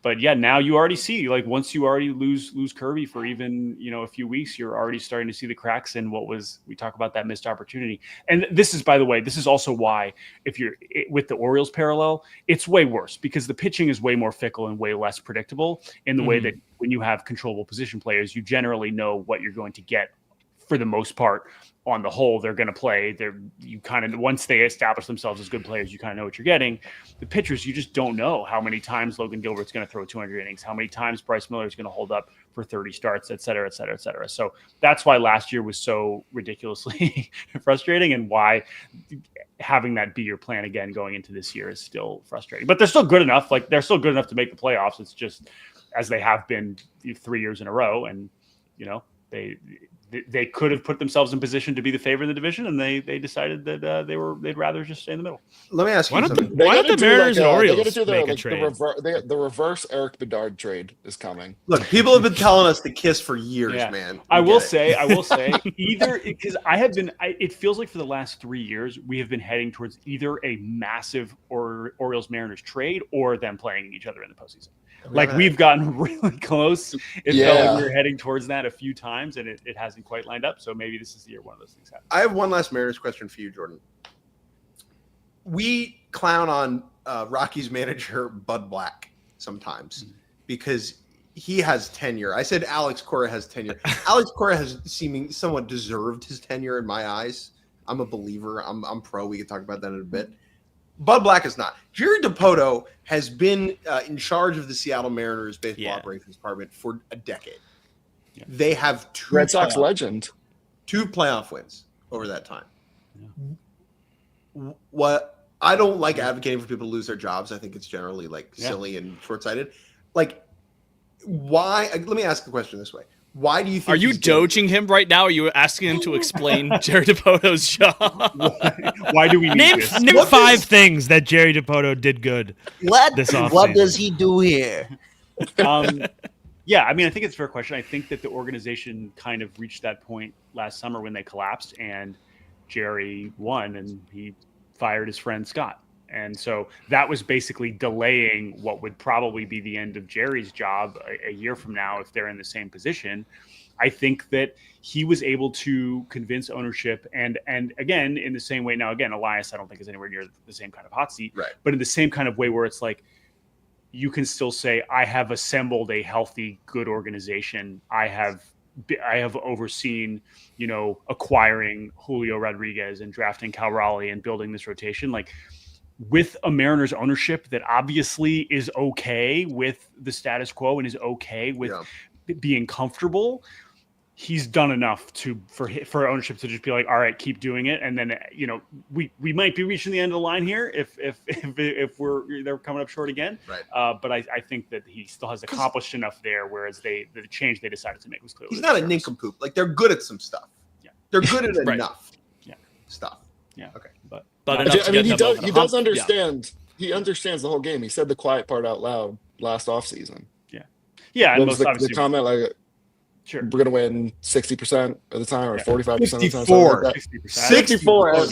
But yeah, now you already see, like, once you already lose Kirby for even, a few weeks, you're already starting to see the cracks in we talk about that missed opportunity. And this is, by the way, this is also why if you're with the Orioles parallel, it's way worse because the pitching is way more fickle and way less predictable in the way that when you have controllable position players, you generally know what you're going to get for the most part. On the whole, they're going to play. Once they establish themselves as good players, you kind of know what you're getting. The pitchers, you just don't know how many times Logan Gilbert's going to throw 200 innings, how many times Bryce Miller is going to hold up for 30 starts, et cetera, et cetera, et cetera. So that's why last year was so ridiculously frustrating, and why having that be your plan again going into this year is still frustrating. But they're still good enough. Like, they're still good enough to make the playoffs. It's just as they have been 3 years in a row, and they could have put themselves in position to be the favorite in the division, and they decided that they'd rather just stay in the middle. Let me ask you something. Why don't the Mariners and Orioles make a trade? The reverse Eric Bedard trade is coming. Look, people have been telling us to kiss for years, man. I will say, either because it feels like for the last 3 years we have been heading towards either a massive Orioles Mariners trade or them playing each other in the postseason. Like, we've gotten really close. It felt like we were heading towards that a few times, and it hasn't quite lined up. So maybe this is the year one of those things happens. I have one last Mariners question for you, Jordan. We clown on Rockies manager Bud Black sometimes because he has tenure. I said Alex Cora has tenure. Alex Cora has seeming somewhat deserved his tenure in my eyes. I'm a believer. I'm pro. We can talk about that in a bit. Bud Black is not. Jerry DiPoto has been in charge of the Seattle Mariners baseball operations department for a decade. Yeah. They have two Red Sox legend. 2 playoff wins over that time. Yeah. What I don't like advocating for people to lose their jobs. I think it's generally silly and short-sighted. Like, why? Let me ask the question this way. Why do you think? Are you doging him right now? Or are you asking him to explain Jerry DiPoto's job? Why do we need this? Name 5 things that Jerry DiPoto did good this offseason. What does he do here? Yeah, I mean, I think it's a fair question. I think that the organization kind of reached that point last summer when they collapsed, and Jerry won, and he fired his friend Scott. And so that was basically delaying what would probably be the end of Jerry's job a year from now if they're in the same position. I think that he was able to convince ownership and again, in the same way. Now, again, Elias, I don't think is anywhere near the same kind of hot seat, right? But in the same kind of way where it's like, you can still say, I have assembled a healthy, good organization. I have overseen, acquiring Julio Rodriguez and drafting Cal Raleigh and building this rotation. Like, with a Mariners ownership that obviously is okay with the status quo and is okay with being comfortable, he's done enough for ownership to just be like, all right, keep doing it. And then, we might be reaching the end of the line here if they're coming up short again. Right. But I think that he still has accomplished enough there, whereas the change they decided to make was clearly. He's not a nincompoop. Like, they're good at some stuff. Yeah. They're good at enough. Yeah. Stuff. Yeah. Okay. But I mean, he does understand. Yeah. He understands the whole game. He said the quiet part out loud last offseason. Yeah. And most the comment, like, sure, we're going to win 60% of the time or 45% of the time. 64. 64.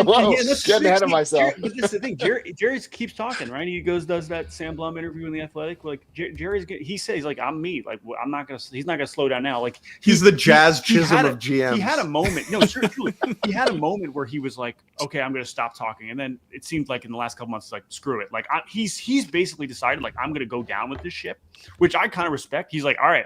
Whoa, getting ahead of myself. But this is the thing. Jerry keeps talking, right? He does that Sam Blum interview in The Athletic. Like, he says, like, I'm me. Like, he's not going to slow down now. Like, he's the Jazz Chisholm of GMs. He had a moment. No, truly. He had a moment where he was like, okay, I'm going to stop talking. And then it seemed like in the last couple months, it's like, screw it. Like, he's basically decided, like, I'm going to go down with this ship, which I kind of respect. He's like, all right,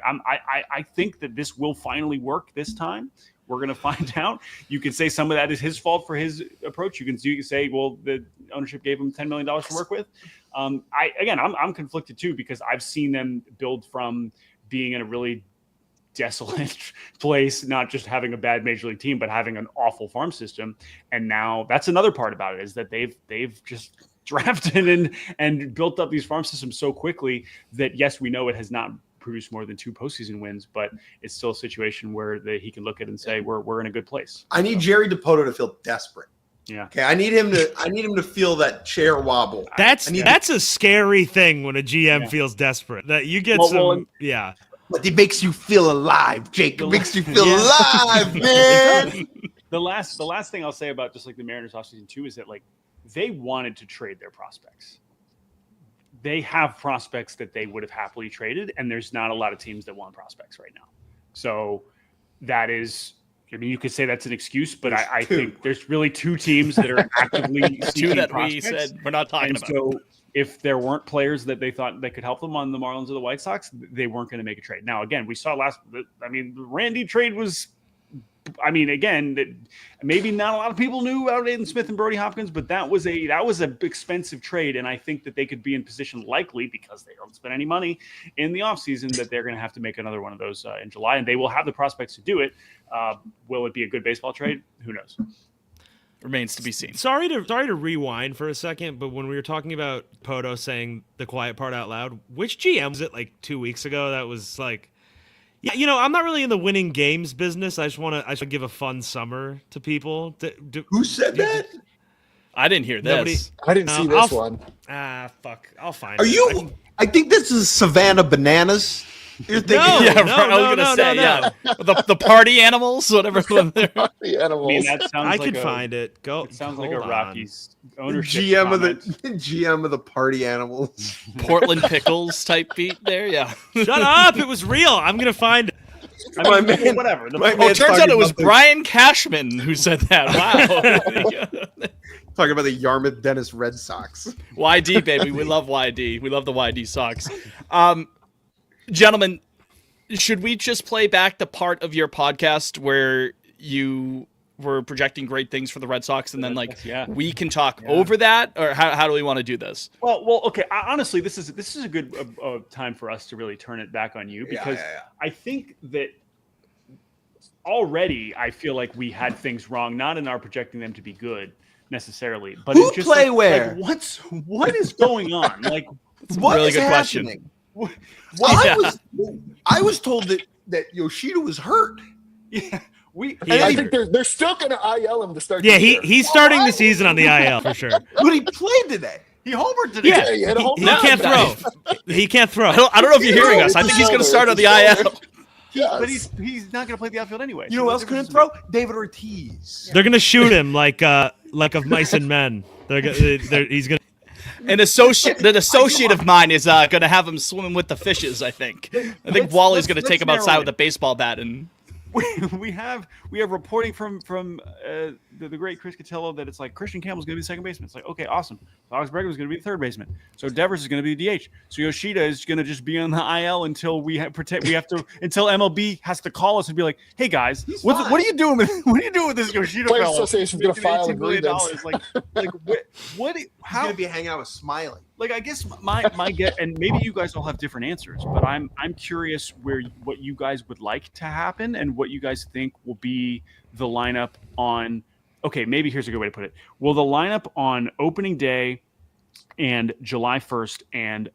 I think that this will finally work this time. We're going to find out. You can say some of that is his fault for his approach. You can say, well, the ownership gave him $10 million to work with. I'm conflicted too, because I've seen them build from being in a really desolate place, not just having a bad major league team, but having an awful farm system. And now that's another part about it, is that they've just drafted and built up these farm systems so quickly that, yes, we know it has not produce more than 2 postseason wins, but it's still a situation where he can look at it and say, we're in a good place. I need Jerry DiPoto to feel desperate. Yeah. Okay. I need him to feel that chair wobble. That's a scary thing when a GM feels desperate. That you get But it makes you feel alive, Jake. It makes you feel alive, man. The last thing I'll say about just like the Mariners offseason too is that, like, they wanted to trade their prospects. They have prospects that they would have happily traded, and there's not a lot of teams that want prospects right now. So that is, I mean, you could say that's an excuse, but I think there's really 2 teams that are actively seeking that prospects. We said we're not talking about. So if there weren't players that they thought that could help them on the Marlins or the White Sox, they weren't going to make a trade. Now, again, we saw the Randy trade was, again, that maybe not a lot of people knew about Aiden Smith and Brody Hopkins, but that was a expensive trade, and I think that they could be in position, likely because they don't spend any money in the offseason, that they're going to have to make another one of those in July, and they will have the prospects to do it. Will it be a good baseball trade? Who knows? Remains to be seen. Sorry to rewind for a second, but when we were talking about Poto saying the quiet part out loud, which GM was it, like 2 weeks ago? That was like, yeah, I'm not really in the winning games business. I should give a fun summer to people. Who said that? I didn't hear this. I didn't see this one. Fuck. I'll find Are it. you? I think this is Savannah Bananas. You're thinking? The party animals, whatever. The animals. That sounds I like could find it. It sounds like a Rockies ownership GM comment. of the party animals. Portland Pickles type beat there. Yeah. Shut up! It was real. I'm gonna find it. Whatever. It turns out it was Brian Cashman who said that. Wow. Talking about the Yarmouth Dennis Red Sox. YD, baby. We love YD. We love the YD Sox. Gentlemen, should we just play back the part of your podcast where you were projecting great things for the Red Sox, and then we can talk over that, or how do we want to do this? Well, okay. Honestly, this is a good time for us to really turn it back on you, because I think that already I feel like we had things wrong, not in our projecting them to be good necessally, but who it's just play where? Like, what is going on? Like, it's a really good question. I was told that Yoshida was hurt. Yeah, I think they're still going to IL him to start. Yeah, he's starting the season on the IL for sure. But he played today. He homered today. Yeah, he had a home he run. can't throw. He can't throw. I don't know if you're hearing us. I think he's going to start on the IL. Yes. But he's not going to play the outfield anyway. You know who else couldn't throw? David Ortiz. They're gonna shoot him like of Mice and Men. He's gonna. An associate of mine is going to have him swimming with the fishes. I think Wally's going to take him outside with a baseball bat and. We have reporting from the great Chris Cotillo that it's like Christian Campbell's going to be the second baseman. It's like, okay, awesome. So Alex Bregman is going to be the third baseman. So Devers is going to be the DH. So Yoshida is going to just be on the IL until until MLB has to call us and be like, hey guys, what are you doing with this Yoshida Players fellow? Association's going to file a grievance. Like what? How? He's gonna be hanging out with Smiley. Like, I guess my get, and maybe you guys all have different answers, but I'm curious what you guys would like to happen and what you guys think will be the lineup on. Okay, maybe here's a good way to put it. Will the lineup on opening day and July 1st and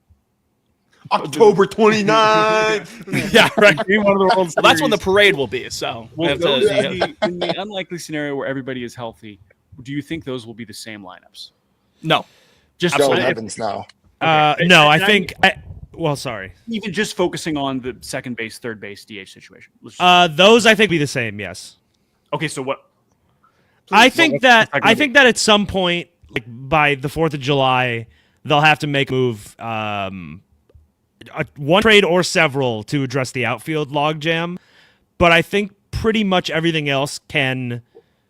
October 29th. Yeah, right. One of the World Well, that's when the parade will be. So we have those to- in the unlikely scenario where everybody is healthy, do you think those will be the same lineups? no. Just No, Absolutely. heavens, no. No, I And think. Well, sorry. even just focusing on the second base, third base, DH situation. Let's just- Those I think be the same. Yes. okay, so what? I think that second base? at some point, like by the 4th of July, they'll have to make a move, one trade or several to address the outfield logjam. But I think pretty much everything else can.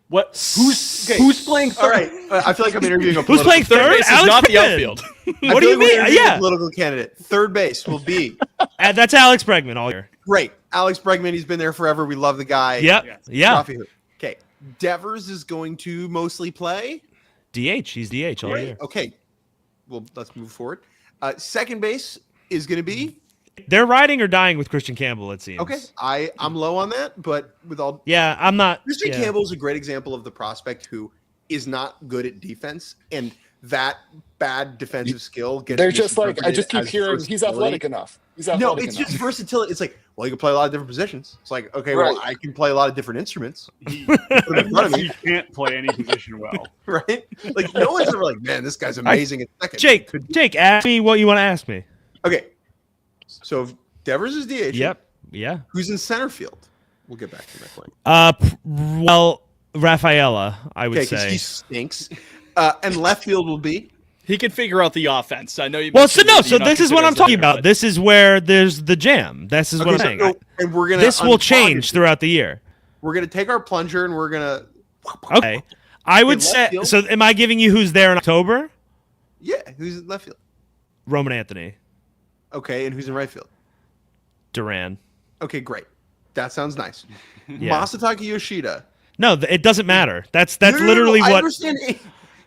What? Who's playing third? All right. I feel like I'm interviewing a Who's political- playing Third third? base is Alex not the Bregman. outfield. I What do feel you like we're mean? interviewing a Yeah, political candidate. Third base will be that's Alex Bregman all year. great. Alex Bregman. He's been there forever. We love the guy. Yep. Yes. Yeah. Rafi Hood. Okay. Devers is going to mostly play. DH. He's DH all year. Okay. Well, let's move forward. Second base is going to be They're riding or dying with Christian Campbell. It seems. okay. I'm low on that, but with all Yeah, I'm not. Christian yeah. Campbell is a great example of the prospect who is not good at defense, and that bad defensive skill gets. They're just like, I misinterpreted just keep as hearing he's versatility. athletic enough. He's No, athletic it's enough. just versatility. It's like, well, you can play a lot of different positions. It's like, okay, Right. well, I can play a lot of different instruments. Put it in front of He me, can't play any position well. right? Like, no one's ever like, man, this guy's amazing at second. Jake, ask me what you want to ask me. Okay, so if Devers is DH. Yep. Yeah. Who's in center field? We'll get back to that point. Well, Rafaela, I would Okay, because say. he stinks. And left field will be. He can figure out the offense. I know you. Well, so mentioned that so you're not this is what I'm considered talking a about. center, This is where there's the jam. This is what I'm saying. And we're gonna This will unclog change it. throughout the year. We're gonna take our plunger and we're gonna. Okay. I would left say. field? So, am I giving you who's there in October? Yeah, who's in left field? Roman Anthony, Okay, and who's in right field? Duran. Okay, great. That sounds nice. Yeah. Masataka Yoshida. No, it doesn't matter. That's No, no, no, literally I what. understand.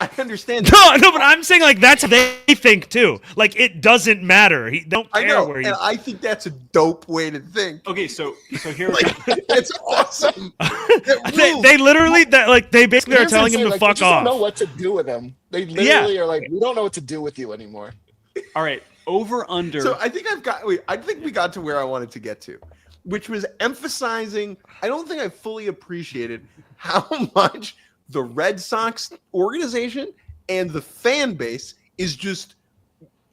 I understand. No, but I'm saying like that's how they think too. Like it doesn't matter. They don't I care know, where and you. I think that's a dope way to think. Okay, so here. Like, that's awesome. That rules. They literally they basically are Here's telling what him I'm to saying, like, fuck they just don't know off. what to do with him. They literally are like, we don't know what to do with you anymore. All right, over under. So I think I think we got to where I wanted to get to, which was emphasizing. I don't think I fully appreciated how much the Red Sox organization and the fan base is just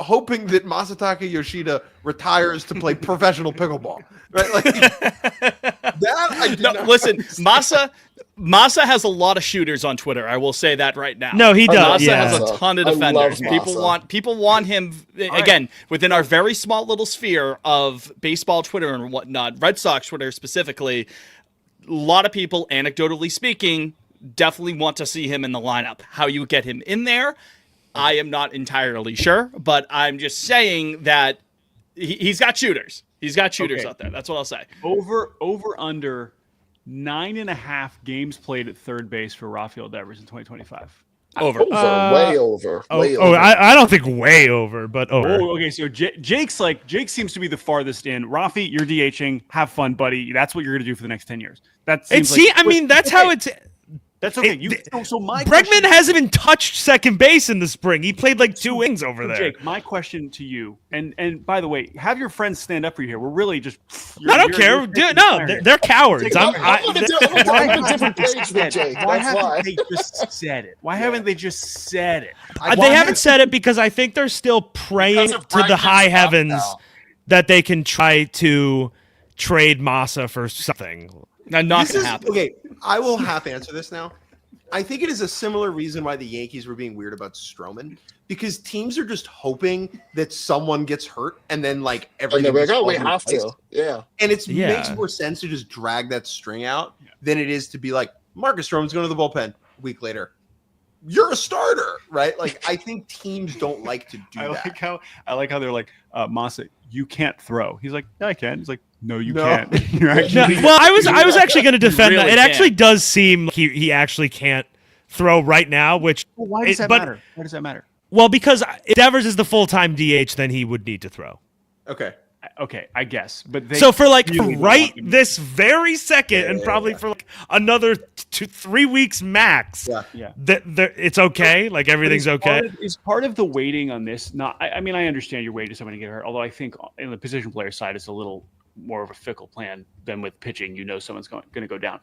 hoping that Masataka Yoshida retires to play professional pickleball. Right? Like that. I did No, not listen, understand. Masa has a lot of shooters on Twitter. I will say that right now. No, he does. Masa Yeah. has a ton of I love defenders. Masa. People want him again within our very small little sphere of baseball Twitter and whatnot. Red Sox Twitter specifically. A lot of people, anecdotally speaking, definitely want to see him in the lineup. How you get him in there, I am not entirely sure, but I'm just saying that he's got shooters. He's got shooters Okay. out there. That's what I'll say. over under 9.5 games played at third base for Rafael Devers in 2025. Over. Way over. Way over. I don't think way over, but over. Oh, okay. So Jake seems to be the farthest in. Rafi, you're DHing. Have fun, buddy. That's what you're going to do for the next 10 years. That seems That's how it's. That's okay. My Bregman question- hasn't even touched second base in the spring. He played like 2 innings over there. Jake, my question to you, and by the way, have your friends stand up for you here. We're really just. I don't care. They're cowards. Jake, I'm on a different page than Jake. Why That's why. haven't they just said it? Why haven't they just said it? They haven't said it because I think they're still praying Because of to the Bregman's high stuff heavens now. that they can try to trade Masa for something. Not This gonna is happen. okay. I will half answer this now. I think it is a similar reason why the Yankees were being weird about Stroman, because teams are just hoping that someone gets hurt and then like And everything. they're like, just oh, we falls into have place. to. Yeah. And it Yeah. makes more sense to just drag that string out than it is to be like, Marcus Stroman's going to the bullpen a week later. You're a starter, right? Like, I think teams don't like to do that. I like how they're like, Massa, you can't throw. He's like, yeah, I can. He's like, no, you No. can't. You're No, actually well, I was actually going to defend really that. It can't. actually does seem like he actually can't throw right now, which Well, why does that but- matter? Why does that matter? well, because if Devers is the full-time DH, then he would need to throw. Okay. Okay, I guess. But they So for like really don't right want him- this very second, and probably for like another 2-3 weeks max, Yeah. it's okay. Like everything's okay. Is part of the waiting on this not? I mean, I understand you're waiting for someone to get hurt. Although I think in the position player side, it's a little more of a fickle plan than with pitching. You know, someone's going to go down.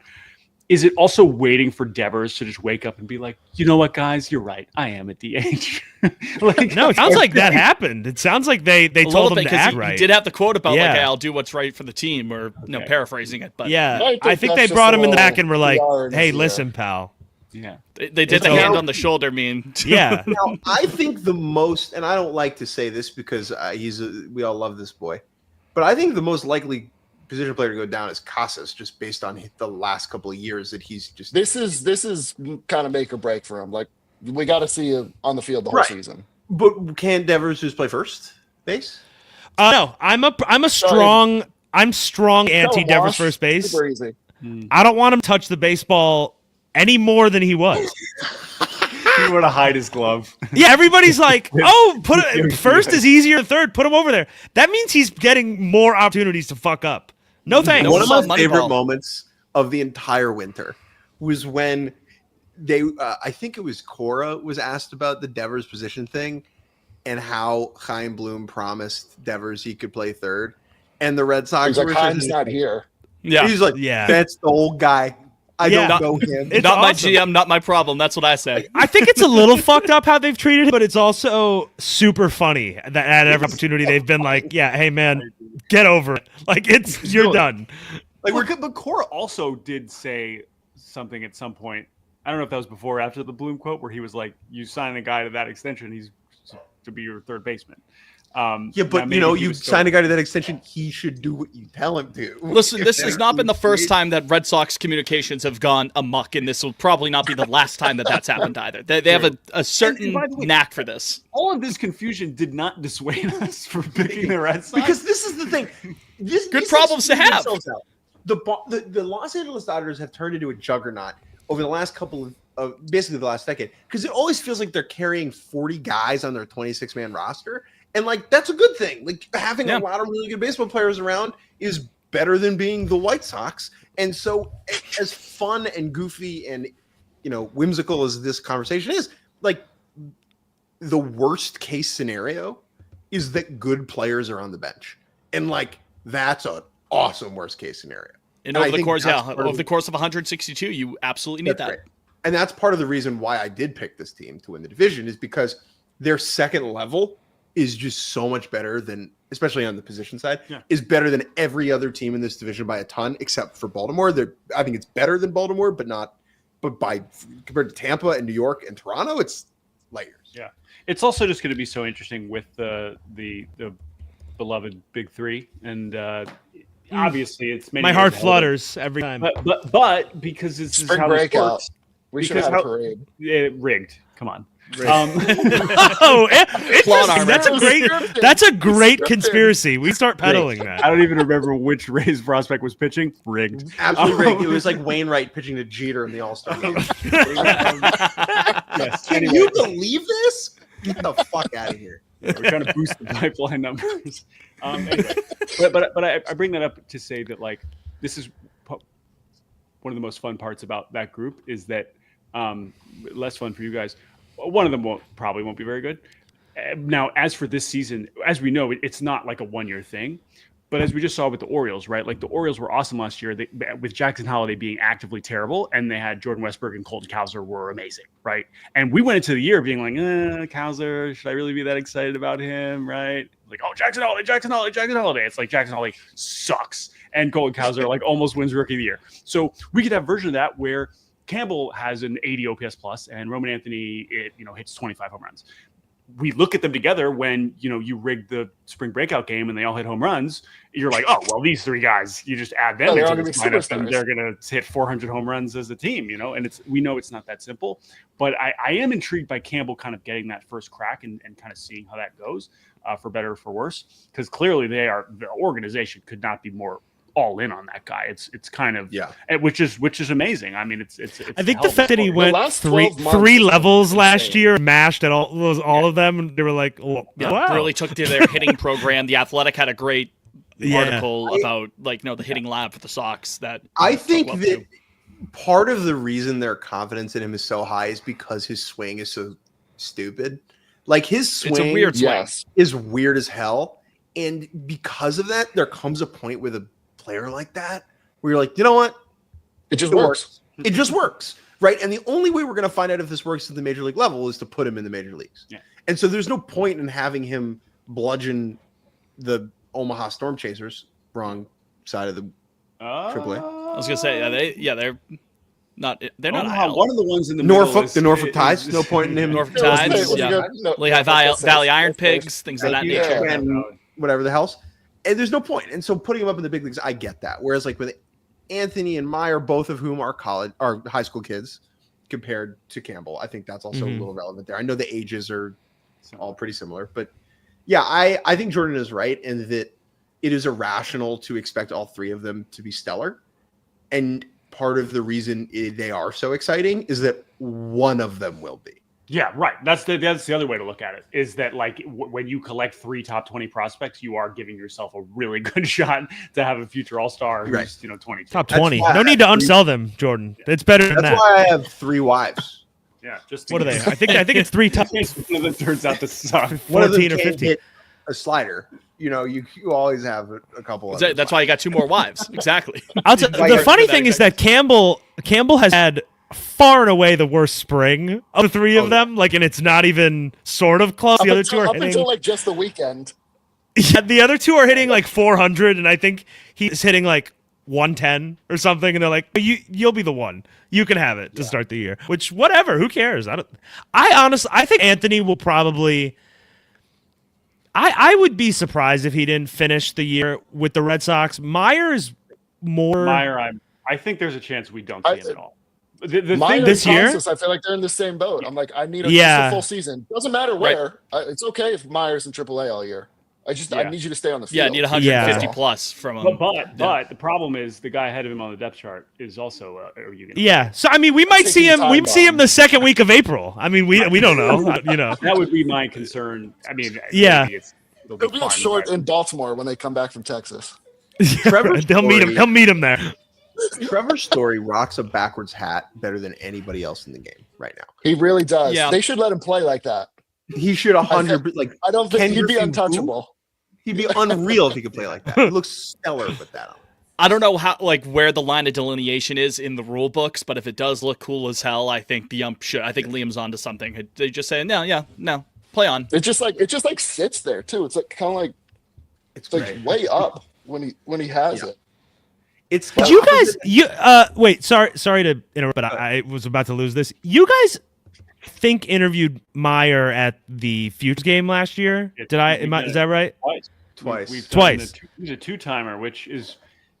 Is it also waiting for Devers to just wake up and be like, you know what, guys, you're right. I am a DH. Like, No, it sounds like that happened. It sounds like they A told little him bit to because act he right. did have the quote about like, Yeah. hey, I'll do what's right for the team, or Okay. paraphrasing it. But Yeah, I think I think that's they just brought a him in the little back and were like, PR in his "Hey, ear. listen, pal." yeah. they did It's the okay. hand on the shoulder mean. Yeah, Now, I think the most, and I don't like to say this because we all love this boy, but I think the most likely position player to go down is Casas, just based on the last couple of years that he's just. This is kind of make or break for him. Like, we got to see him on the field the whole Right. season. But can Devers just play first base? no, I'm strong anti Devers Wash, first base. Super easy. I don't want him to touch the baseball any more than he was. He want to hide his glove. Yeah, everybody's like, "Oh, first is easier than third. Put him over there." That means he's getting more opportunities to fuck up. No thanks. One of my Moneyball. favorite moments of the entire winter was when they, I think it was Cora, was asked about the Devers position thing and how Chaim Bloom promised Devers he could play third. And the Red Sox He's like, were Heim's not here. Yeah, He's like, Yeah. that's the old guy. I Yeah. don't know him. It's not my awesome. GM, not my problem. That's what I say. I think it's a little fucked up how they've treated him, but it's also super funny that at every opportunity they've been like, "Yeah, hey man, get over it. Like you're done." Like, but Cora also did say something at some point. I don't know if that was before or after the Bloom quote, where he was like, "You sign a guy to that extension, he's to be your third baseman." Yeah, but now you know, maybe he you was sign still- a guy to that extension, he should do what you tell him to. Listen, this has not been the first time that Red Sox communications have gone amok, and this will probably not be the last time that that's happened either. They have a certain by the way- knack for this. All of this confusion did not dissuade us from picking the Red Sox. Because this is the thing. These Good things problems to figure have. themselves out. The Los Angeles Dodgers have turned into a juggernaut over the last couple of basically the last decade, because it always feels like they're carrying 40 guys on their 26-man roster. And like, that's a good thing. Like, having a lot of really good baseball players around is better than being the White Sox. And so as fun and goofy and, whimsical as this conversation is, like, the worst case scenario is that good players are on the bench. And like, that's an awesome worst case scenario. And I over the think course, that's part of over the course of 162, you absolutely need That's that. right. And that's part of the reason why I did pick this team to win the division, is because their second level is just so much better than, especially on the position side, is better than every other team in this division by a ton, except for Baltimore. I think it's better than Baltimore, but compared to Tampa and New York and Toronto, it's layers. Yeah, it's also just going to be so interesting with the beloved Big Three, and obviously it's many My years heart ahead. flutters every time. But because this is Spring how this breakout. works, We should because have a how- parade. rigged. Come on. Oh, interesting. That's a great Scripted. conspiracy. We start peddling I that. don't even remember which Rays prospect was pitching. Rigged. Absolutely rigged. It was like Wainwright pitching to Jeter in the All-Star game. Yes. Can Anyway, you believe this? Get the fuck out of here. we're trying to boost the pipeline numbers. Anyway. But I bring that up to say that, like, this is one of the most fun parts about that group is that less fun for you guys. One of them probably won't be very good. Now, as for this season, as we know, it's not like a one-year thing. But as we just saw with the Orioles, right? Like, the Orioles were awesome last year with Jackson Holliday being actively terrible, and they had Jordan Westburg and Colton Cowser were amazing, right? And we went into the year being like, Cowser, should I really be that excited about him, right? Like, oh, Jackson Holliday. It's like Jackson Holliday sucks, and Colton Cowser like almost wins Rookie of the Year. So we could have a version of that where Campbell has an 80 OPS plus, and Roman Anthony, hits 25 home runs. We look at them together when, you rig the spring breakout game and they all hit home runs. You're like, oh, well, these three guys, you just add them into this lineup and they're going to hit 400 home runs as a team, and we know it's not that simple. But I am intrigued by Campbell kind of getting that first crack and kind of seeing how that goes, for better or for worse, because clearly the organization could not be more all in on that guy. It's kind of which is amazing. I mean, it's I think the fact that he went three levels last year, mashed at all of them, and they were like, wow. Really took to their hitting program. The Athletic had a great article about the hitting lab for the Sox. That I think that part of the reason their confidence in him is so high is because his swing is so stupid. Like his swing, it's a weird swing. Is weird as hell, and because of that, there comes a point with a player like that where you're like, you know what, it just works. It just works, right? And the only way we're going to find out if this works at the major league level is to put him in the major leagues. And so there's no point in having him bludgeon the Omaha Storm Chasers, wrong side of the AAA. I was gonna say they're not one of the ones in the Norfolk, the Norfolk Tides. No point in him. Norfolk Tides, Lehigh Valley Iron Pigs, things of that nature, and whatever the hell's. And there's no point. And so putting him up in the big leagues, I get that. Whereas like with Anthony and Meyer, both of whom are high school kids compared to Campbell, I think that's also a little relevant there. I know the ages are all pretty similar, but yeah, I think Jordan is right in that it is irrational to expect all three of them to be stellar. And part of the reason they are so exciting is that one of them will be. Yeah, right. That's the other way to look at it, is that when you collect 3 top 20 prospects, you are giving yourself a really good shot to have a future All-Star who's 22. Top 20. No need to unsell them, Jordan. It's better than that. That's why I have 3 wives. Yeah, just what are they? I think it's 3 top. One of them turns out to suck. 14 or 15. Hit a slider. You always have a couple of that's why you got 2 more wives. Exactly. The funny thing is that Campbell has had far and away the worst spring of the 3 of them. And it's not even sort of close. The other 2 are hitting until just the weekend. Yeah, the other 2 are hitting 400, and I think he's hitting 110 or something. And they're like, "You'll be the one. You can have it to start the year." Which, whatever, who cares? I think Anthony will probably. I would be surprised if he didn't finish the year with the Red Sox. Meyer, I think there's a chance we don't see him at all. The thing this year, I feel like they're in the same boat. I'm like, I need a full season. Doesn't matter where. Right. It's okay if Meyer's in AAA all year. I need you to stay on the field. Yeah, I need 150 plus from him. But the problem is the guy ahead of him on the depth chart is also a unit. Yeah, so I mean, we might see him. We see him the second week of April. I mean, we don't know. That would be my concern. I mean, it'll be short in Baltimore when they come back from Texas. They'll meet him. He'll meet him there. Trevor Story rocks a backwards hat better than anybody else in the game right now. He really does. Yeah. They should let him play like that. He should 100. I don't think he'd be untouchable. He'd be unreal if he could play like that. He looks stellar with that on. I don't know how where the line of delineation is in the rule books, but if it does look cool as hell, I think the ump should. I think Liam's onto something. They just say no, play on. It just sits there too. It's kind of it's way up when he has it. Did you guys? Wait. Sorry to interrupt, but I was about to lose this. You guys interviewed Meyer at the Futures game last year? Is that right? Twice. He's a 2-timer, which is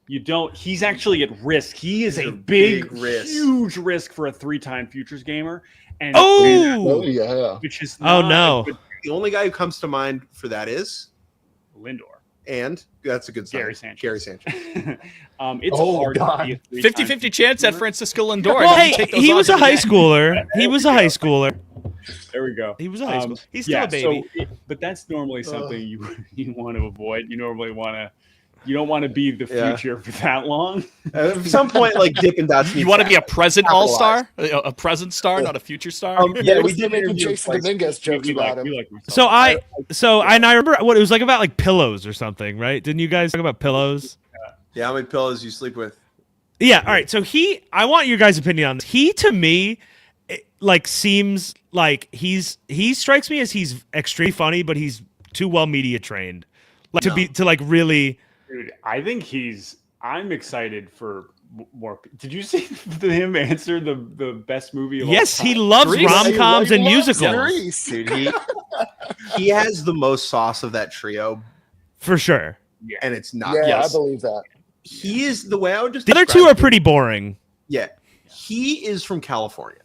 he's actually at risk. He is a big risk. Huge risk for a 3-time Futures gamer. And which is no. The only guy who comes to mind for that is Lindor. And that's a good sign. Gary Sanchez. It's hard to be a 50-50 chance at Francisco Lindor. Well, hey, he was a high schooler. He was a high schooler. There we go. He was a high schooler. He's still a baby. But that's normally something you want to avoid. You normally you don't want to be the future for that long. At some point, Dippin' Dots. You want to be a present all-star, a present star, not a future star. We did make Jason Dominguez jokes about him. So I remember what it was about pillows or something, right? Didn't you guys talk about pillows? Yeah, how many pillows you sleep with? Yeah. All right. So I want your guys' opinion on this. He to me, seems like he strikes me as he's extremely funny, but he's too well media trained, to really. Dude, I think I'm excited for more. Did you see him answer the best movie of Yes, all he time? loves Grease? rom-coms He and loves musicals. Grease. Dude, he has the most sauce of that trio, For sure. Yeah. and it's not. Yeah, Yes. I believe that. He is the way I would just. The other describe two are him. pretty boring. Yeah, he is from California,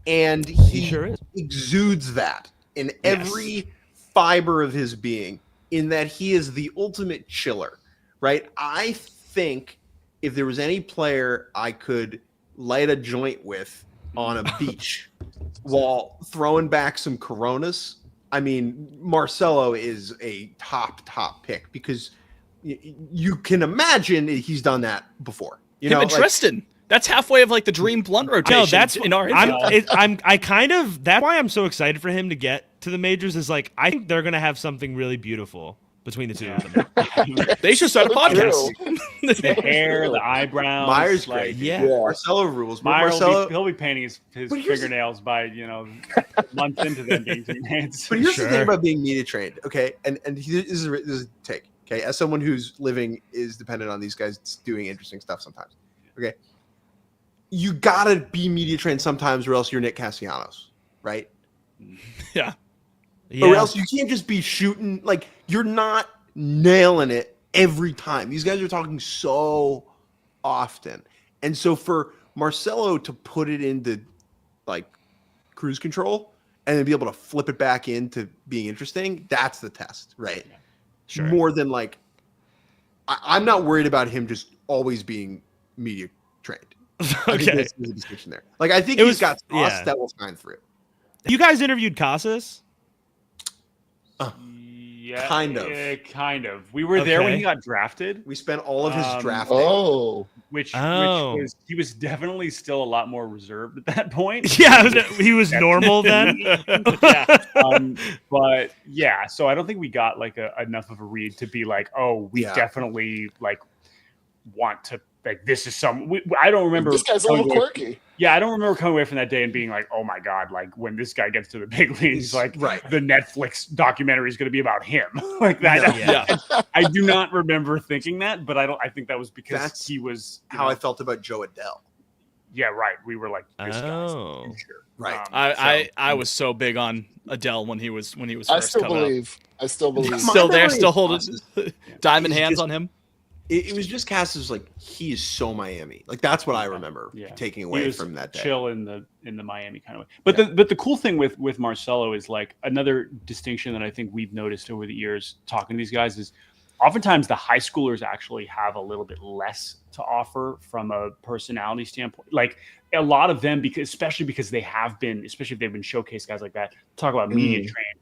and He he sure is. exudes that in every fiber of his being. In that he is the ultimate chiller, right? I think if there was any player I could light a joint with on a beach while throwing back some Coronas, I mean, Marcelo is a top pick because you can imagine he's done that before. You Him know, and like, Tristan. That's halfway of like the dream blunt rotation. No, that's in our that's why I'm so excited for him to get to the majors. Is like I think they're gonna have something really beautiful between the two of them. They should start a So podcast. The hair, the eyebrows. Myers like, great. Yeah. Marcelo rules. Meyer Marcelo, he'll be painting his But here's- fingernails by months into them being teammates. But here's Sure. the thing about being media trained, okay? And this is a take, okay? As someone whose living is dependent on these guys doing interesting stuff sometimes, okay? You gotta be media trained sometimes, or else you're Nick Castellanos, right? Yeah. Or else you can't just be shooting like you're not nailing it every time. These guys are talking so often, and so for Marcelo to put it into like cruise control and then be able to flip it back into being interesting, that's the test, right? Sure. More than like I'm not worried about him just always being media trained. I think Okay. there's a distinction there. Like I think It he's was- got sauce yeah. that will shine through. You guys interviewed Casas? Yeah, Kind of. Kind of. We were there when Okay. he got drafted, We spent all of his draft day. Oh, which Oh. was he was definitely still a lot more reserved at that point. Yeah, he was normal then. Yeah. But yeah, so I don't think we got like enough of a read to be like, oh, we Yeah. definitely like want to like this is some. I don't remember. this guy's a little coming away- quirky. Yeah, I don't remember coming away from that day and being like, oh my god, like when this guy gets to the big leagues, like right. the Netflix documentary is going to be about him. Like that. No. Yeah. I do not remember thinking that, but I think that was because That's he was How I felt about Joe Adele. Yeah, right. We were like, this guy's the Oh. future. Right. I was so big on Adele when he was first I still coming up. believe. I still believe. Still there, memory still of holding Casas diamond is hands just- on him. It was just cast as like he is so Miami. Like that's what I remember taking He away was from that day. chill in the Miami kind of way. But the cool thing with Marcelo is like another distinction that I think we've noticed over the years talking to these guys is oftentimes the high schoolers actually have a little bit less to offer from a personality standpoint. Like a lot of them, especially because they have been, especially if they've been showcase guys like that, talk about media trained.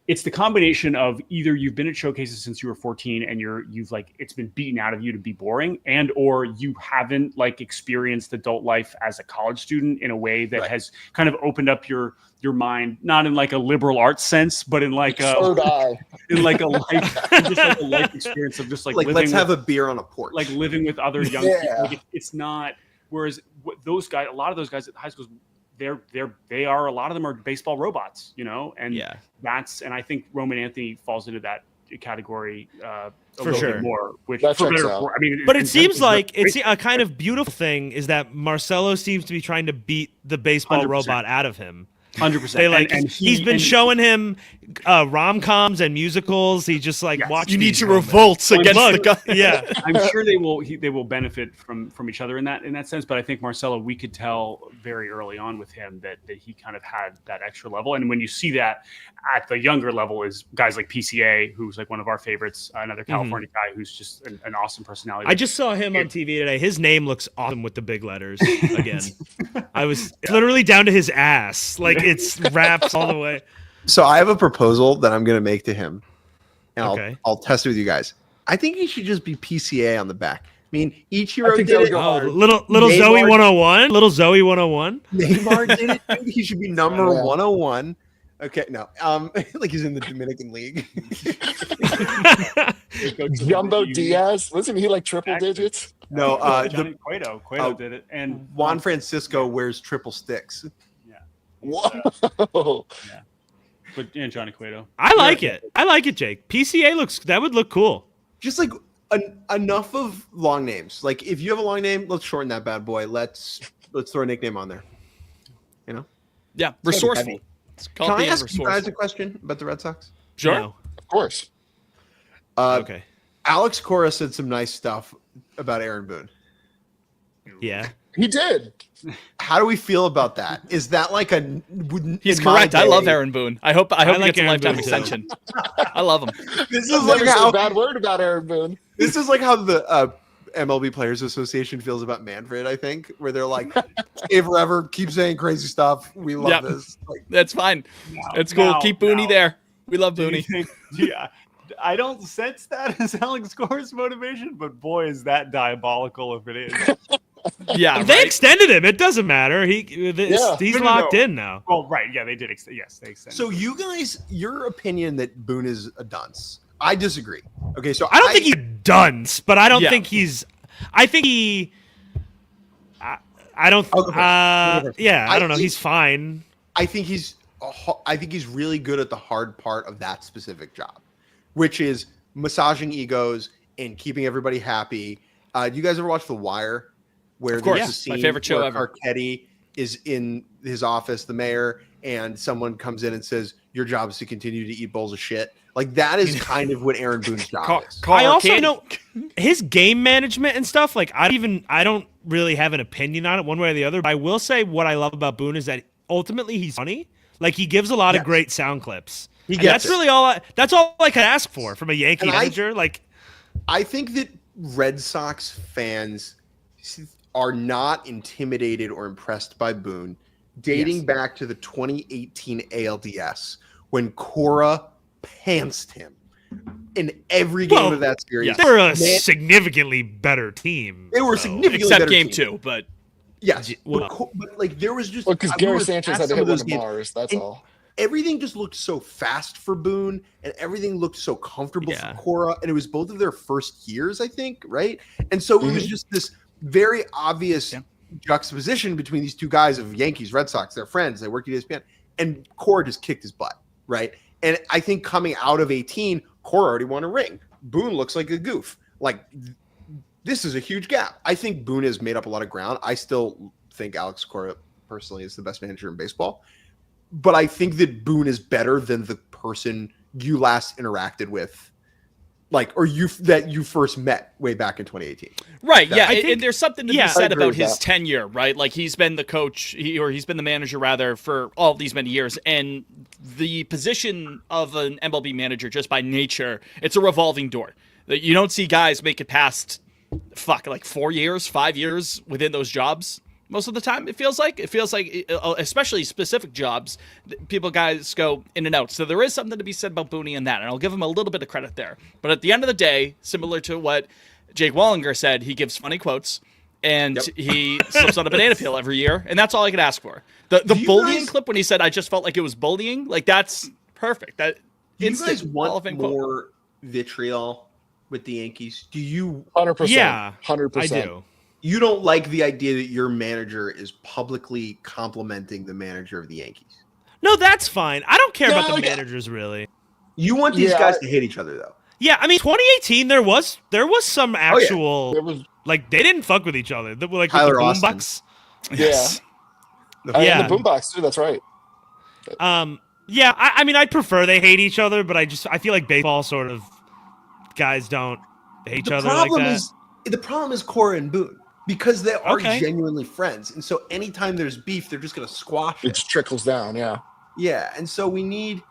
It's the combination of either you've been at showcases since you were 14 and you've like it's been beaten out of you to be boring, and or you haven't like experienced adult life as a college student in a way that has kind of opened up your mind, not in like a liberal arts sense, but in like Third eye. in like a life, just like a life experience of just like living let's have with, a beer on a porch. like living with other young Yeah. people. Like it's not. Whereas those guys, a lot of those guys at high schools, they are a lot of them are baseball robots, you know, and Yeah. and I think Roman Anthony falls into that category a For little sure. bit more. Which That for checks better, out. for, I mean, But it seems it's like great. it's a kind of beautiful thing is that Marcelo seems to be trying to beat the baseball 100%. robot out of him. 100%. They like and he's been showing him rom-coms and musicals. He just like Yes. watched. You need these to moments. revolt against Look, the guy. Yeah, I'm sure they will benefit from each other in that sense. But I think Marcelo, we could tell very early on with him that he kind of had that extra level. And when you see that at the younger level is guys like PCA, who's like one of our favorites, another California guy who's just an awesome personality. I just saw him on TV today. His name looks awesome with the big letters again. I was literally down to his ass. Like it's wraps all the way. So I have a proposal that I'm going to make to him, and Okay. I'll test it with you guys. I think he should just be PCA on the back. I mean, I Ichiro think did that would it. go Oh, hard. little Neymar- Zoe 101. Little Zoe 101. Neymar did it. Dude. He should be number Yeah. 101. Okay, no, like he's in the Dominican League. Jumbo Diaz. Wasn't he like triple Exactly. digits? No, Johnny Cueto. Cueto did it, and Juan Francisco wears triple sticks. Whoa. but Johnny Cueto. I like it. I like it, Jake. PCA that would look cool. Just like enough of long names. Like, if you have a long name, let's shorten that bad boy. Let's throw a nickname on there. You know? Yeah, It's gotta be resourceful. heavy. It's Can called I being ask you guys a resourceful. question about the Red Sox? Sure. No. Of course. Okay. Alex Cora said some nice stuff about Aaron Boone. Yeah. He did. How do we feel about that? Is that like a? He's in my correct. I love day- Aaron Boone. I hope he like gets a Aaron lifetime Boone, too. extension. I love him. This is I've like never said how a bad word about Aaron Boone. this is like how the MLB Players Association feels about Manfred. I think where they're like, "Stay forever, keep saying crazy stuff. We love Yep. this." Like, That's fine. It's cool. Now- Keep Booney now, there. We love do you Booney. think- yeah, I don't sense that as Alex Cora's motivation, but boy, is that diabolical if it is. Yeah, They right? extended him. It doesn't matter. He's Yeah. No, no, locked no. in now. Well, right, yeah, they did. Yes, they extended. so you guys, your opinion that Boone is a dunce? I disagree. Okay, so I don't think he's dunce, but I don't Yeah. think he's. I think he. I don't. I'll go first. I'll go first. Yeah, I don't know. think- He's fine. I think he's really good at the hard part of that specific job, which is massaging egos and keeping everybody happy. Do you guys ever watch The Wire? Where Of course. there's a Yes, scene my favorite show where ever. Carcetti is in his office, the mayor, and someone comes in and says, "Your job is to continue to eat bowls of shit." Like that is kind of what Aaron Boone's job is. I also Candy. know his game management and stuff. Like I don't really have an opinion on it one way or the other. But I will say what I love about Boone is that ultimately he's funny. Like he gives a lot of Yes. great sound clips. He And gets that's it. really all. That's all I could ask for from a Yankee And I- manager. Like I think that Red Sox fans are not intimidated or impressed by Boone, dating back to the 2018 ALDS when Cora pantsed him in every game Well, of that series. they were a Man, significantly better team. they were so- significantly Except better game team. 2, but Yes, Well- but like there was just Well, because we Gary were Sanchez at had to some hit of one those of games, Mars. That's and all. everything just looked so fast for Boone and everything looked so comfortable Yeah. for Cora. And it was both of their first years, I think, right? And so it was just this very obvious juxtaposition between these two guys of Yankees, Red Sox, they're friends, they work at ESPN, and Cora just kicked his butt, right? And I think coming out of 18, Cora already won a ring. Boone looks like a goof. Like, this is a huge gap. I think Boone has made up a lot of ground. I still think Alex Cora personally is the best manager in baseball. But I think that Boone is better than the person you last interacted with, like, or you first met way back in 2018. right, yeah, I and think- there's something to yeah. be I said agree about with his that. tenure, right? Like he's been the coach, he's been the manager rather for all of these many years, and the position of an MLB manager, just by nature, it's a revolving door. You don't see guys make it past like 4 years, 5 years within those jobs. Most of the time, it feels like, especially specific jobs, guys go in and out. So there is something to be said about Booney and that, and I'll give him a little bit of credit there. But at the end of the day, similar to what Jake Wallinger said, he gives funny quotes, and he slips on a banana peel every year, and that's all I could ask for. The Do you bullying guys- clip when he said, "I just felt like it was bullying," like that's perfect. That Do you instant guys Hall of want Fame quote. more vitriol with the Yankees? Do you 100%. Yeah, 100%. I do. you don't like the idea that your manager is publicly complimenting the manager of the Yankees? No, that's fine. I don't care about No, the yeah. managers really. You want these Yeah, guys to hate each other, though. Yeah, I mean, 2018 there was some actual There was, like they didn't fuck with each other. Like Tyler with the Austin. Boombox. Yes. Yeah. and the boombox too. That's right. Yeah, I mean, I'd prefer they hate each other, but I feel like baseball sort of guys don't hate each The other like problem that. is the problem is Cora and Boone because they are Okay. genuinely friends, and so anytime there's beef, they're just going to squash It it. trickles down. Yeah. Yeah, and so we need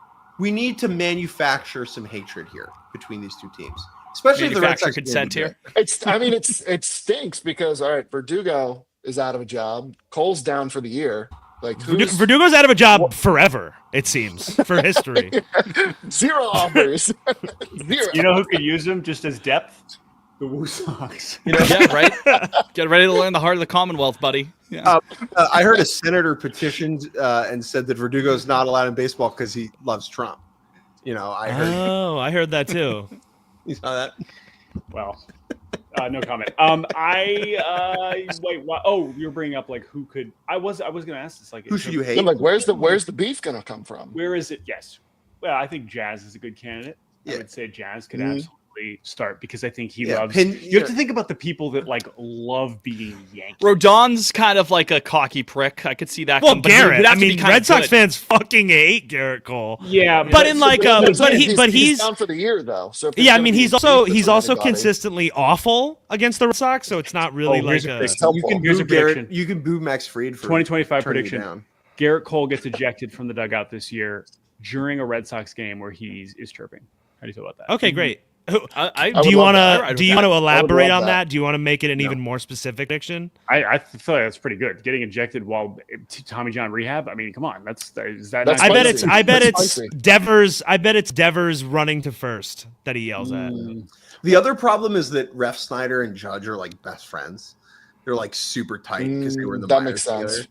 to manufacture some hatred here between these two teams, especially if the Red Manufacture Sox consent here. It stinks because all right, Verdugo is out of a job. Cole's down for the year. Like who's Verdugo's out of a job forever, it seems, for history. zero offers. Zero. You know who could use him just as depth? The Woo Sox. Yeah, right. Get ready to learn the heart of the Commonwealth, buddy. Yeah. I heard a senator petitioned and said that Verdugo's not allowed in baseball because he loves Trump. You know, I heard Oh, I heard that too. you saw that. Well, no comment. Wait. What? Oh, you're bringing up like who could? I was going to ask this. Like, Who should you hate? I'm like, where's the beef gonna come from? Where is it? Yes. Well, I think Jazz is a good candidate. Yeah. I would say Jazz could Mhm. absolutely absolutely start because I think he Yeah, loves. Pin- You have to think about the people that like love being Yankees. Rodon's kind of like a cocky prick. I could see that. Well, but he would Garrett. have I to be mean, kinda Red Sox good. fans fucking hate Garrett Cole. Yeah, But in like he's down for the year though. So if there's yeah, I gonna mean, be he's beef also between anybody- consistently awful against the Red Sox, so it's not really like here's a a. quick- It's helpful. You can Here's boo a prediction. Garrett. You can boo Max Fried for 2025 turning you prediction. down. Garrett Cole gets ejected from the dugout this year during a Red Sox game where he is chirping. How do you feel about that? Okay, great. I Do you would want love that. to? Do you want to elaborate love on that. that? Do you want to make it an even more specific prediction? I feel like that's pretty good. Getting ejected while Tommy John rehab. I mean, come on. Is that That's not I bet spicy. it's. I bet That's it's spicy. Devers. I bet it's Devers running to first that he yells at. The other problem is that Ref Snyder and Judge are like best friends. They're like super tight because they were in the That minors makes sense. together.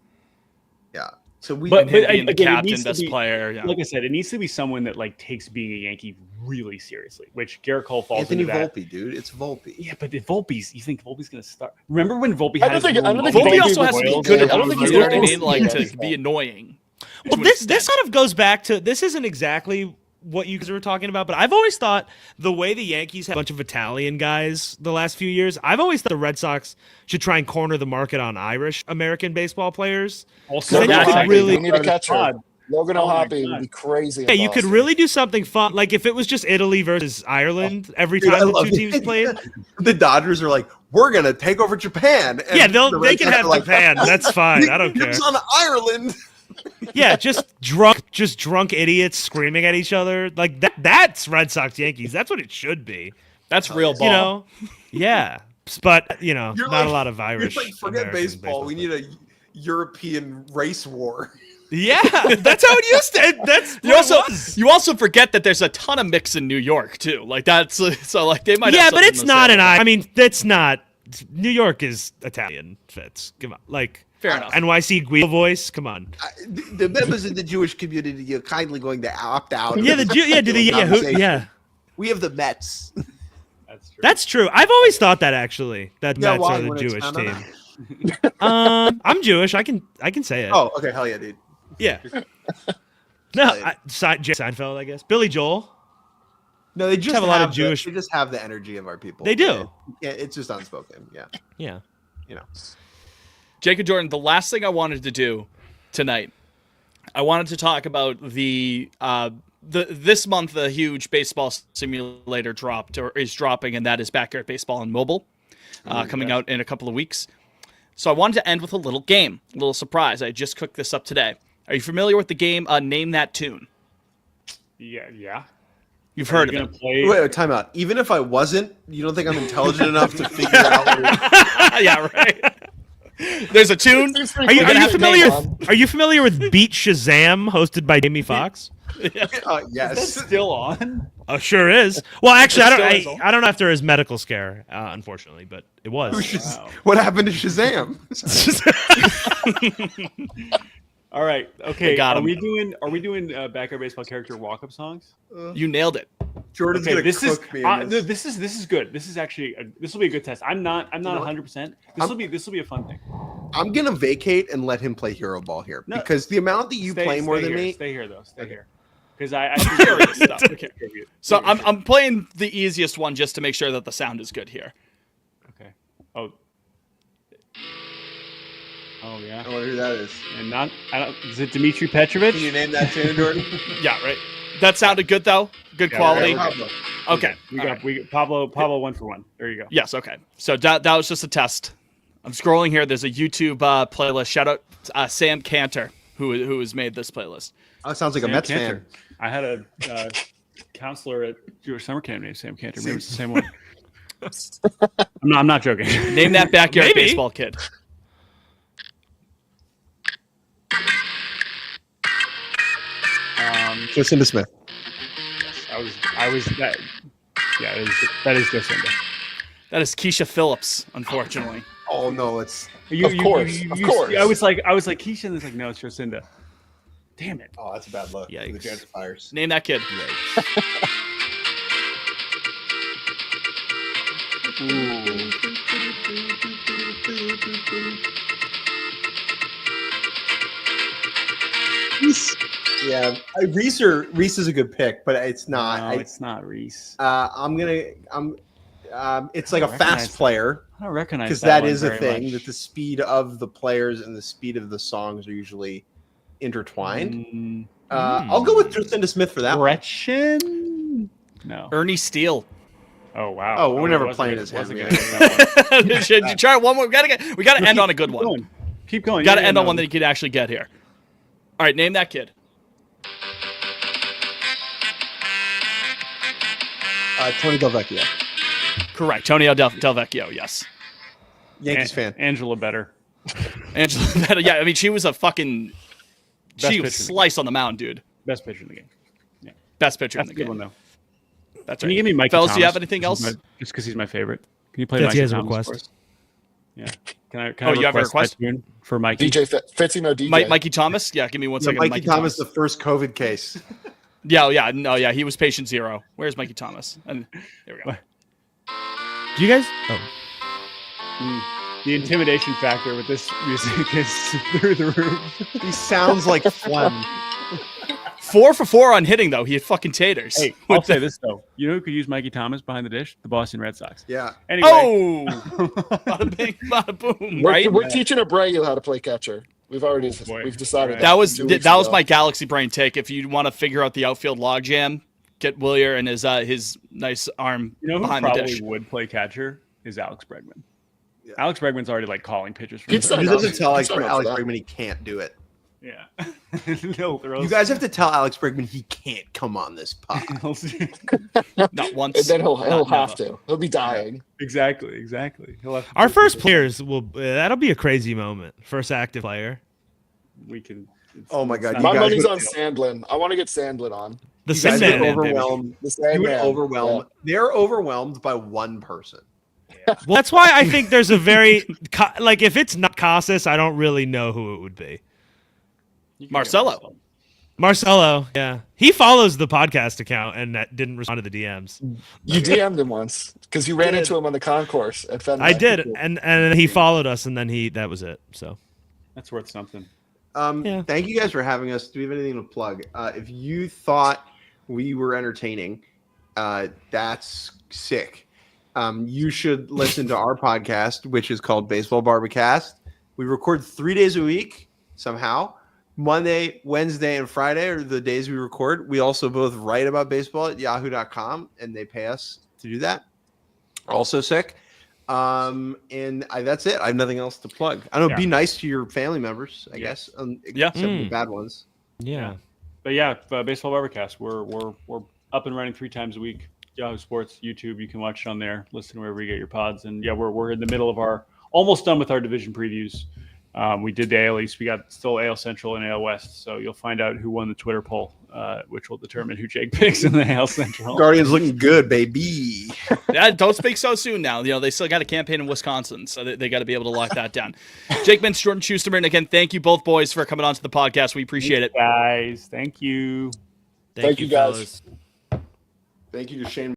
Yeah. So we But- him being the again, it captain, needs to best be- player. Yeah. Like I said, it needs to be someone that like takes being a Yankee really seriously, which Garrett Cole falls Anthony into that. Volpe, dude. It's Volpe. Yeah, but if Volpe's, you think Volpe's going to start? Remember when Volpe I had don't his think- little I don't think moment? Volpe Volpe also has to be Royals, good I at don't think you he's know what I supposed mean? to Like be to baseball. be annoying. Well, to this an this extent. kind of goes back to this isn't exactly what you guys were talking about, but I've always thought the way the Yankees have a bunch of Italian guys the last few years, I've always thought the Red Sox should try and corner the market on Irish-American baseball players. Also, then you that's could actually really- we need a catcher. odd. Logan Oh my O'Hoppe God. would be crazy. Yeah, in you could Boston. really do something fun. Like if it was just Italy versus Ireland every Dude, time I the love two teams it. played. The Dodgers are like, we're gonna take over Japan. And Yeah, the they Red can Sox have are like, Japan. That's fine. I don't care. It's on Ireland. Yeah, just drunk idiots screaming at each other. Like that's Red Sox Yankees. That's what it should be. That's real ball. You know? Yeah. But, you know, You're not like- a lot of Irish. You're like, forget American baseball. We need a European race war. Yeah, that's how it used to. That's You what it also was. you also forget that there's a ton of mix in New York too. Like that's so like they might. Yeah, have but something it's to not say an about I mean, that's not New York is Italian, Fitz. Come on. Like Fair enough. NYC Guido voice, come on. The members of the Jewish community are kindly going to opt out. Yeah, the yeah. We have the Mets. That's true. That's true. I've always thought that actually. That Yeah, Mets why? are the When it's Jewish not team. I'm Jewish. I can say it. Oh, okay, hell yeah, dude. Yeah. No, Jay Seinfeld, I guess. Billy Joel. No, they just have a lot of the- Jewish- They just have the energy of our people. They do. Yeah, it's just unspoken. Yeah, Yeah. you know. Jacob Jordan, the last thing I wanted to do tonight, I wanted to talk about the this month the huge baseball simulator dropped or is dropping, and that is Backyard Baseball on mobile, coming out in a couple of weeks. So I wanted to end with a little game, a little surprise. I just cooked this up today. Are you familiar with the game Name That Tune? Yeah. You've Are heard you of gonna it. play? Wait, time out. Even if I wasn't, you don't think I'm intelligent enough to figure out? Yeah, right. There's a tune. Seems Are pretty you, cool. are you familiar? Name Are you familiar with Beat Shazam, hosted by Jamie Foxx? Yes. Still on? Oh, sure is. Well, actually, It still is. I don't know after his medical scare, unfortunately, but it was. Wow. What happened to Shazam? All right. Okay. They got are him. we doing Backyard Baseball character walk-up songs? You nailed it. Jordan's Okay. gonna This is cook me. in this. this is good. This is actually this will be a good test. I'm not know what? 100%. This will be a fun thing. I'm gonna vacate and let him play hero ball here No. because the amount that you play more than here. me. Stay here though. Stay here. Because I Curious stuff. Okay. Tribute. So I'm playing the easiest one just to make sure that the sound is good here. Okay. Oh. Oh yeah. I wonder who that is. And not. Is it Dmitry Petrovich? Can you name that tune, Jordan? Yeah, right. That sounded good though. Good Yeah, quality. right. Pablo. Okay. We All got right. we Pablo 1-for-1. There you go. Yes. Okay. So that was just a test. I'm scrolling here. There's a YouTube playlist. Shout out Sam Cantor who has made this playlist. Oh, it sounds like a Sam Mets Cantor. fan. I had a counselor at Jewish summer camp named Sam Cantor. Maybe it's the same one. I'm not joking. Name that backyard Maybe. baseball kid. Jacinda Smith. I was that. Yeah, that is Jacinda. That is Keisha Phillips, unfortunately. Oh no, it's Of course. I was like Keisha, and it's like no, it's Jacinda. Damn it. oh, that's a bad look. Yikes. The gentrifiers. Name that kid. Yeah, Reese is a good pick, but it's not. No, it's not Reese. It's like a recognize fast player I don't recognize because that that one is a very thing much. that the speed of the players and the speed of the songs are usually intertwined. Mm, I'll go with Jacinda Smith for that one. Gretchen? No. Ernie Steele. Oh wow. Oh, we're never wasn't playing gonna- as wasn't him, gonna yeah. get that one. Should you try one more? We gotta end on a good Keep one. going. Keep going. Got to Yeah, end on no. one that you could actually get here. All right, name that kid. Tony Del Vecchio, Correct. Tonio Del Vecchio. Yes. Yankees fan. Angela Better. Angela. Yeah. I mean, she was a fucking. Best She was pitcher. sliced on the mound, dude. Best pitcher in the game. Best pitcher That's in a the good game. one though. That's Can right. you give me Mikey Fellas, Thomas? do you have anything else? Just because he's my favorite. Can you play Yes, Mikey he has a Thomas request. for us? Yeah. Can I Oh, you have a request? that tune for Mikey? Fitsimo DJ. Mikey Thomas. Yeah, give me one second. Mikey Thomas, the first COVID case. Yeah. No, yeah. He was patient zero. Where's Mikey Thomas? And here we go. Do you guys? Oh, The intimidation factor with this music is through the roof. He sounds like phlegm. 4 for 4 on hitting though. He had fucking taters. Hey, I'll say this though. You know who could use Mikey Thomas behind the dish? The Boston Red Sox. Yeah. Anyway. Oh, bada bing, bada boom. Right. We're teaching Abreu how to play catcher. We've already boy. we've decided Right. That was 2 weeks that was ago. my galaxy brain take. If you want to figure out the outfield logjam, get Willier and his nice arm You know who behind the probably dish. would play catcher is Alex Bregman. Yeah. Alex Bregman's already like calling pitches for Keep the signing He up. doesn't tell Alex Sign up for that. Bregman he can't do it. Yeah. He'll throw You guys have to tell Alex Bregman he can't come on this pod. Not once. And then he'll not have never. to. He'll be dying. Exactly. He'll have to our do first it. players will. That'll be a crazy moment. First active player. We can. Oh my God, it's you My not- guys money's would- on Sandlin. I want to get Sandlin on. The You guys Sandman. would Man, baby. overwhelm. The You would Sandman. overwhelm. They're overwhelmed by one person. Well, that's why I think there's a very like if it's not Casas, I don't really know who it would be. You can Marcelo. get Marcelo, yeah, he follows the podcast account and that didn't respond to the DMs. You DM'd him once because you ran Did. into him on the concourse at Fenway. I did, and he followed us, and then that was it. So That's worth something. Yeah. Thank you guys for having us. Do we have anything to plug? If you thought we were entertaining, that's sick. You should listen to our podcast, which is called Baseball Barbacast. We record 3 days a week somehow. Monday, Wednesday, and Friday are the days we record. We also both write about baseball at yahoo.com, and they pay us to do that. Also sick. That's it. I have nothing else to plug. I don't know. Yeah. Be nice to your family members, I Yes. guess. Yeah. Except the bad ones. yeah, But yeah, Baseball Barbercast. We're up and running 3 times a week. Yahoo Sports, YouTube. You can watch it on there. Listen wherever you get your pods. And yeah, we're in the middle of almost done with our division previews. We did the AL East. We got still AL Central and AL West. So you'll find out who won the Twitter poll, which will determine who Jake picks in the AL Central. Guardians looking good, baby. Yeah, don't speak so soon now. You know, they still got a campaign in Wisconsin, so they got to be able to lock that down. Jake Mintz, Jordan Shusterman, again, thank you both boys for coming on to the podcast. We appreciate it. Guys, thank you. Thank you, guys. fellas. Thank you to Shane